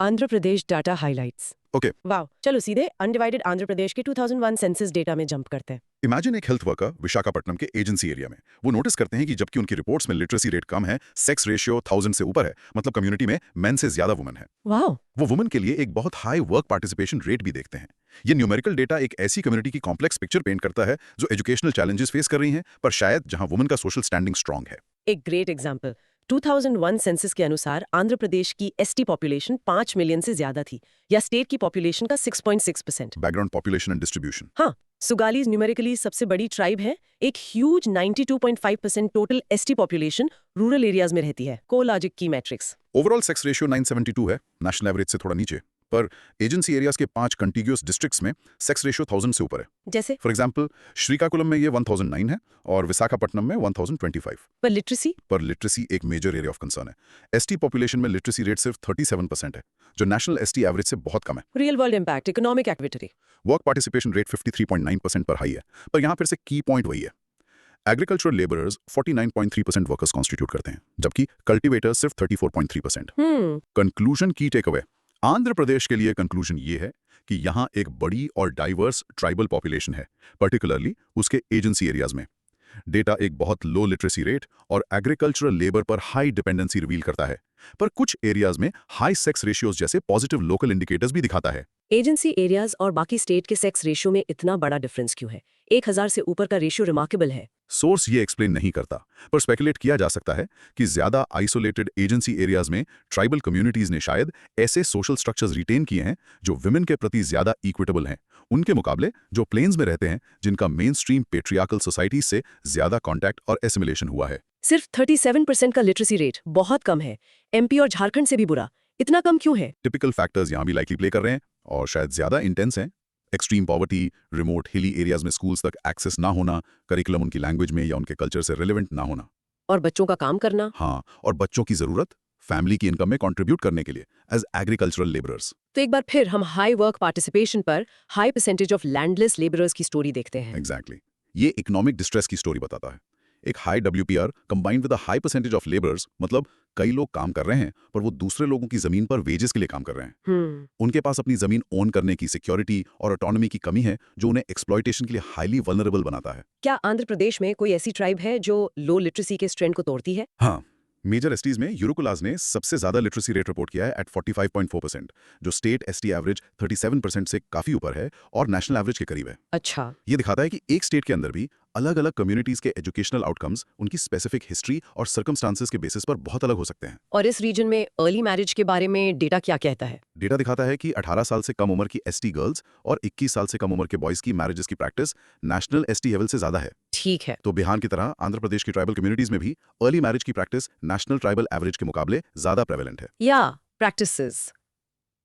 Andhra Pradesh data highlights. Okay, wow. चलो सीधे अनडिवाइडेड आंध्र प्रदेश के 2001 सेंसस डेटा में जंप करते हैं। इमेजिन एक हेल्थ वर्कर विशाखापट्टनम के एजेंसी एरिया में। वो नोटिस करते हैं कि जबकि उनकी रिपोर्ट्स में लिटरेसी रेट कम है, सेक्स रेशियो 1000 से ऊपर है, मतलब कम्युनिटी में मेन से ज्यादा वुमेन है। वाओ। वो वुमेन के लिए एक बहुत हाई वर्क पार्टिसिपेशन रेट भी देखते हैं। ये न्यूमेरिकल डेटा एक ऐसी कम्युनिटी की कॉम्प्लेक्स पिक्चर पेंट करता है जो एजुकेशनल चैलेंजेस फेस कर रही हैं, पर शायद जहां वुमेन का सोशल स्टैंडिंग स्ट्रांग है। एक ग्रेट एग्जांपल, 2001 सेंसस के अनुसार आंध्र प्रदेश की एसटी पॉपुलेशन 5 मिलियन से ज्यादा थी, या स्टेट की पॉपुलेशन का 6.6%। Background population and distribution. हाँ, सुगालीज न्यूमेरिकली सबसे बड़ी ट्राइब है। एक huge 92.5% total ST population rural areas में रहती है। कोलॉजिक की मैट्रिक्स। ओवरऑल सेक्स रेशियो 972 है, नेशनल एवरेज से थोड़ा नीचे। पर एजेंसी एरियाज के 5 कंटिग्यूअस डिस्ट्रिक्ट्स में सेक्स रेशियो 1000 से ऊपर है। जैसे फॉर एग्जांपल, श्रीकाकुलम में ये 1009 है और विशाखापट्टनम में 1025। पर लिटरेसी एक मेजर एरिया ऑफ कंसर्न है। एसटी पॉपुलेशन में लिटरेसी रेट सिर्फ 37% है, जो नेशनल एसटी एवरेज से बहुत कम है। Real world impact, economic activity. Work participation rate 53.9% पर हाई है, पर यहाँ फिर से की पॉइंट वही है। एग्रीकल्चरल लेबरर्स 49.3% वर्कर्स कॉन्स्टिट्यूट करते हैं, जबकि कल्टीवेटर्स सिर्फ 34.3%। कंक्लूजन की टेक अवे, आंध्र प्रदेश के लिए कंक्लूजन ये है कि यहाँ एक बड़ी और डाइवर्स ट्राइबल पॉपुलेशन है, पर्टिकुलरली उसके एजेंसी एरियाज में। डेटा एक बहुत लो लिटरेसी रेट और एग्रीकल्चरल लेबर पर हाई डिपेंडेंसी रिवील करता है, पर कुछ एरियाज में हाई सेक्स रेशियोज जैसे पॉजिटिव लोकल इंडिकेटर्स भी दिखाता है। एजेंसी एरियाज और बाकी स्टेट के सेक्स रेशियो में इतना बड़ा डिफरेंस क्यों है? 1000 से ऊपर का रेशियो रिमार्केबल है। सोर्स ये एक्सप्लेन नहीं करता, पर स्पेकुलेट किया जा सकता है कि ज्यादा आइसोलेटेड एजेंसी एरियाज में ट्राइबल कम्युनिटीज ने शायद ऐसे सोशल स्ट्रक्चर्स रिटेन किए हैं जो विमेन के प्रति ज्यादा इक्विटेबल हैं, उनके मुकाबले जो प्लेन्स में रहते हैं, जिनका मेन स्ट्रीम पेट्रियार्कल सोसाइटीज से ज्यादा कॉन्टैक्ट और एसिमिलेशन हुआ है। सिर्फ 37% का लिटरेसी रेट बहुत कम है। एमपी और झारखंड से भी बुरा, इतना कम क्यों है? टिपिकल फैक्टर्स यहाँ भी लाइकली प्ले कर रहे हैं और शायद ज्यादा इंटेंस हैं। Extreme poverty, remote hilly areas में स्कूल्स तक एक्सेस ना होना, करिकुलम उनकी लैंग्वेज में या उनके कल्चर से रिलेवेंट ना होना, और बच्चों का काम करना। हाँ, और बच्चों की जरूरत फैमिली की इनकम में कंट्रीब्यूट करने के लिए एज एग्रीकल्चरल लेबरर्स। तो एक बार फिर हम हाई वर्क पार्टिसिपेशन पर high percentage of landless labourers की स्टोरी देखते हैं। एग्जैक्टली। ये इकोनॉमिक डिस्ट्रेस की स्टोरी बताता है। एक high WPR combined with a high percentage of labours, मतलब कई लोग काम कर रहे हैं पर वो दूसरे लोगों की जमीन पर वेजेस के लिए काम कर रहे हैं। उनके पास अपनी जमीन ओन करने की सिक्योरिटी और ऑटोनॉमी की कमी है, जो उन्हें एक्सप्लॉयटेशन के लिए हाईली वल्नरेबल बनाता है। क्या आंध्र प्रदेश में कोई ऐसी ट्राइब है जो लो लिटरेसी के स्ट्रेंड को तोड़ती है? हाँ, मेजर एसटीज में यूरोकुलाज ने सबसे ज्यादा लिटरेसी रेट रिपोर्ट किया है एट 45.4%, जो स्टेट एसटी एवरेज 37% से काफी ऊपर है और नेशनल एवरेज के करीब है। अच्छा। ये दिखाता है कि एक स्टेट के अंदर भी अलग अलग कम्युनिटीज के एजुकेशनल आउटकम्स उनकी स्पेसिफिक हिस्ट्री और सर्कमस्टांसेस के बेसिस पर बहुत अलग हो सकते हैं। और इस रीजन में अर्ली मैरिज के बारे में डेटा क्या कहता है? डेटा दिखाता है कि 18 साल से कम उम्र की एसटी गर्ल्स और 21 साल से कम उम्र के बॉयज की मैरिजेस की प्रैक्टिस नेशनल एसटी लेवल से ज्यादा है। ठीक है। तो बिहार की तरह आंध्र प्रदेश की ट्राइबल कम्युनिटीज में भी अर्ली मैरिज की प्रैक्टिस नेशनल ट्राइबल एवरेज के मुकाबले ज्यादा प्रेवलेंट है। या प्रैक्टिसेस।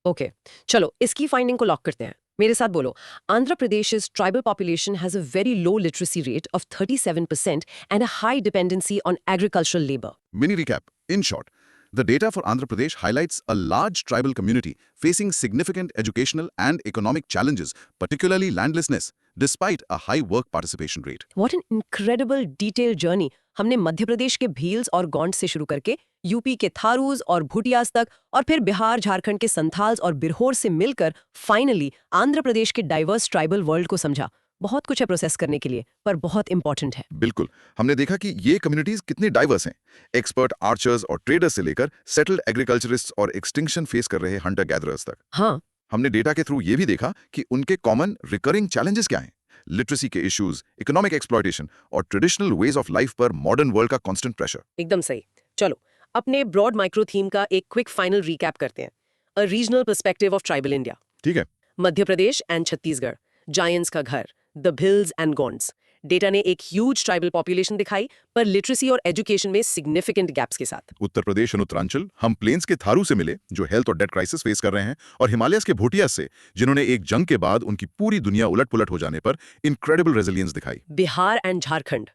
ओके, चलो इसकी फाइंडिंग को लॉक करते हैं। मेरे साथ बोलो, Andhra प्रदेश's tribal population has a very low literacy rate of 37% and a high dependency on agricultural labor. Mini recap. In short, the data for Andhra Pradesh highlights a large tribal community facing significant educational and economic challenges, particularly landlessness, despite a high work participation rate. What an incredible detailed journey. हमने मध्य प्रदेश के भील्स और गौंड से शुरू करके UP के थारूज और भूटियाज तक, और फिर बिहार झारखंड के संथाल्स और बिरहोर से मिलकर फाइनली आंध्र प्रदेश के डाइवर्स ट्राइबल वर्ल्ड को समझा। बहुत कुछ है प्रोसेस करने के लिए, पर बहुत इंपॉर्टेंट है। बिल्कुल, हमने देखा कि ये कम्युनिटीज कितनी डाइवर्स हैं। एक्सपर्ट आर्चर्स और ट्रेडर्स से लेकर सेटल्ड एग्रीकल्चरिस्ट्स और एक्सटिंक्शन फेस कर रहे हंटर गैदरर्स तक। हाँ, हमने डेटा के थ्रू ये भी देखा कि उनके कॉमन रिकरिंग चैलेंजेस क्या हैं। लिटरेसी के इश्यूज, इकोनॉमिक एक्सप्लॉयटेशन और ट्रेडिशनल वेज ऑफ लाइफ पर मॉडर्न वर्ल्ड का कांस्टेंट प्रेशर। एकदम सही। चलो अपने ब्रॉड माइक्रो थीम का एक क्विक फाइनल रिकैप करते हैं। A regional perspective of tribal India. ठीक है। मध्य प्रदेश एंड छत्तीसगढ़, जायंट्स का घर, the Bhils and Gonds. Data ने एक ह्यूज ट्राइबल पॉपुलेशन दिखाई, पर लिटरेसी और एजुकेशन में सिग्निफिकेंट गैप्स के साथ। उत्तर प्रदेश और उत्तरांचल, हम प्लेन्स के थारू से मिले जो हेल्थ और डेट क्राइसिस फेस कर रहे हैं, और हिमालयस के भूटियाज से जिन्होंने एक जंग के बाद उनकी पूरी दुनिया उलट-पुलट हो जाने पर इनक्रेडिबल रेजिलियंस दिखाई। Bihar and Jharkhand,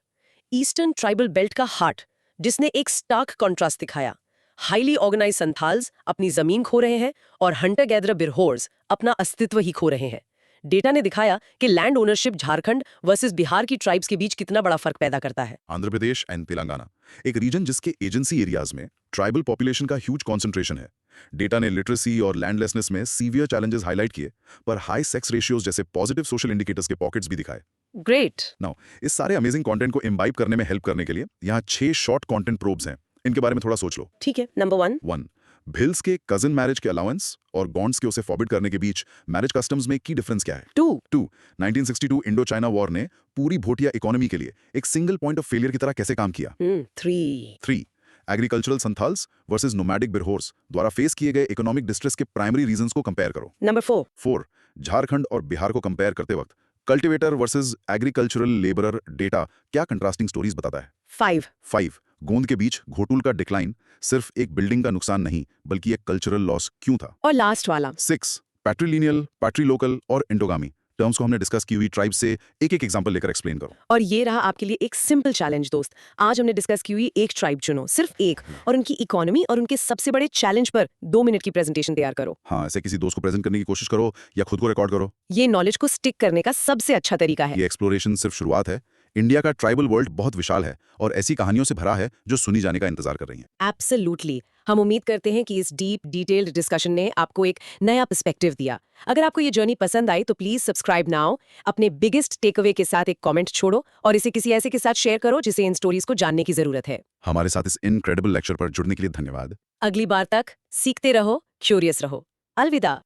eastern tribal belt का हार्ट, जिसने एक स्टार्क कॉन्ट्रास्ट दिखाया। हाईली ऑर्गेनाइज संथाल्स अपनी जमीन खो रहे हैं और हंटर गैदरर बिरहोर्स अपना अस्तित्व ही खो रहे हैं। डेटा ने दिखाया कि land ownership Jharkhand versus Bihar की ट्राइब्स के बीच कितना बड़ा फर्क पैदा करता है। आंध्र प्रदेश एंड तेलंगाना, एक रीजन जिसके एजेंसी एरियाज में ट्राइबल पॉपुलेशन का ह्यूज कॉन्सेंट्रेशन है। डेटा ने लिटरेसी और लैंडलेसनेस में सीवियर चैलेंजेस हाईलाइट किए, पर हाई सेक्स रेशियोज जैसे पॉजिटिव सोशल इंडिकेटर्स के पॉकेट्स भी दिखाए। ग्रेट। नाउ, इस सारे अमेजिंग कंटेंट को इम्बाइब करने में हेल्प करने के लिए यहाँ 6 शॉर्ट कंटेंट प्रोब्स हैं। इनके बारे में थोड़ा सोच लो। ठीक है। नंबर 1, भिल्स के कजन मैरिज के अलाउंस और गॉन्ड्स के उसे फॉरबिड करने के बीच मैरिज कस्टम्स में की डिफरेंस क्या है। 2, 1962 इंडो चाइना वॉर ने पूरी भोटिया इकोनॉमी के लिए एक सिंगल पॉइंट ऑफ फेलियर की तरह कैसे काम किया। 3, एग्रीकल्चरल संथाल्स वर्सेस नोमैडिक बिरहोर्स द्वारा फेस किए गए इकोनॉमिक डिस्ट्रेस के प्राइमरी रीजंस को कंपेयर करो। नंबर 4, झारखंड और बिहार को कंपेयर करते वक्त cultivator versus agricultural labourer data क्या कंट्रास्टिंग स्टोरीज बताता है। 5, गोंद के बीच घोटुल का डिक्लाइन सिर्फ एक बिल्डिंग का नुकसान नहीं बल्कि एक कल्चरल लॉस क्यों था। और लास्ट वाला 6, पैट्रीलिनियल, पैट्रीलोकल और एंडोगामी टर्म्स को हमने डिस्कस की हुई ट्राइब से एक एक एग्जांपल लेकर एक्सप्लेन करो। और ये रहा आपके लिए एक सिंपल चैलेंज दोस्त। आज हमने डिस्कस की हुई एक ट्राइब चुनो, सिर्फ एक, और उनकी इकोनॉमी और उनके सबसे बड़े चैलेंज पर 2 मिनट की प्रेजेंटेशन तैयार करो। हाँ, ऐसे किसी दोस्त को प्रेजेंट करने की कोशिश करो या खुद को रिकॉर्ड करो। ये नॉलेज को स्टिक करने का सबसे अच्छा तरीका है। ये एक्सप्लोरेशन सिर्फ शुरुआत है। इंडिया का ट्राइबल वर्ल्ड बहुत विशाल है और ऐसी कहानियों से भरा है जो सुनी जाने का इंतजार कर रही हैं। एब्सोल्युटली। हम उम्मीद करते हैं कि इस डीप डिटेल्ड डिस्कशन ने आपको एक नया पर्सपेक्टिव दिया। अगर आपको ये जर्नी पसंद आई तो प्लीज सब्सक्राइब नाउ, अपने बिगेस्ट टेकअवे के साथ एक कमेंट छोड़ो और इसे किसी ऐसे के साथ शेयर करो जिसे इन स्टोरीज को जानने की जरूरत है। हमारे साथ इस इनक्रेडिबल लेक्चर पर जुड़ने के लिए धन्यवाद। अगली बार तक सीखते रहो, क्यूरियस रहो। अलविदा।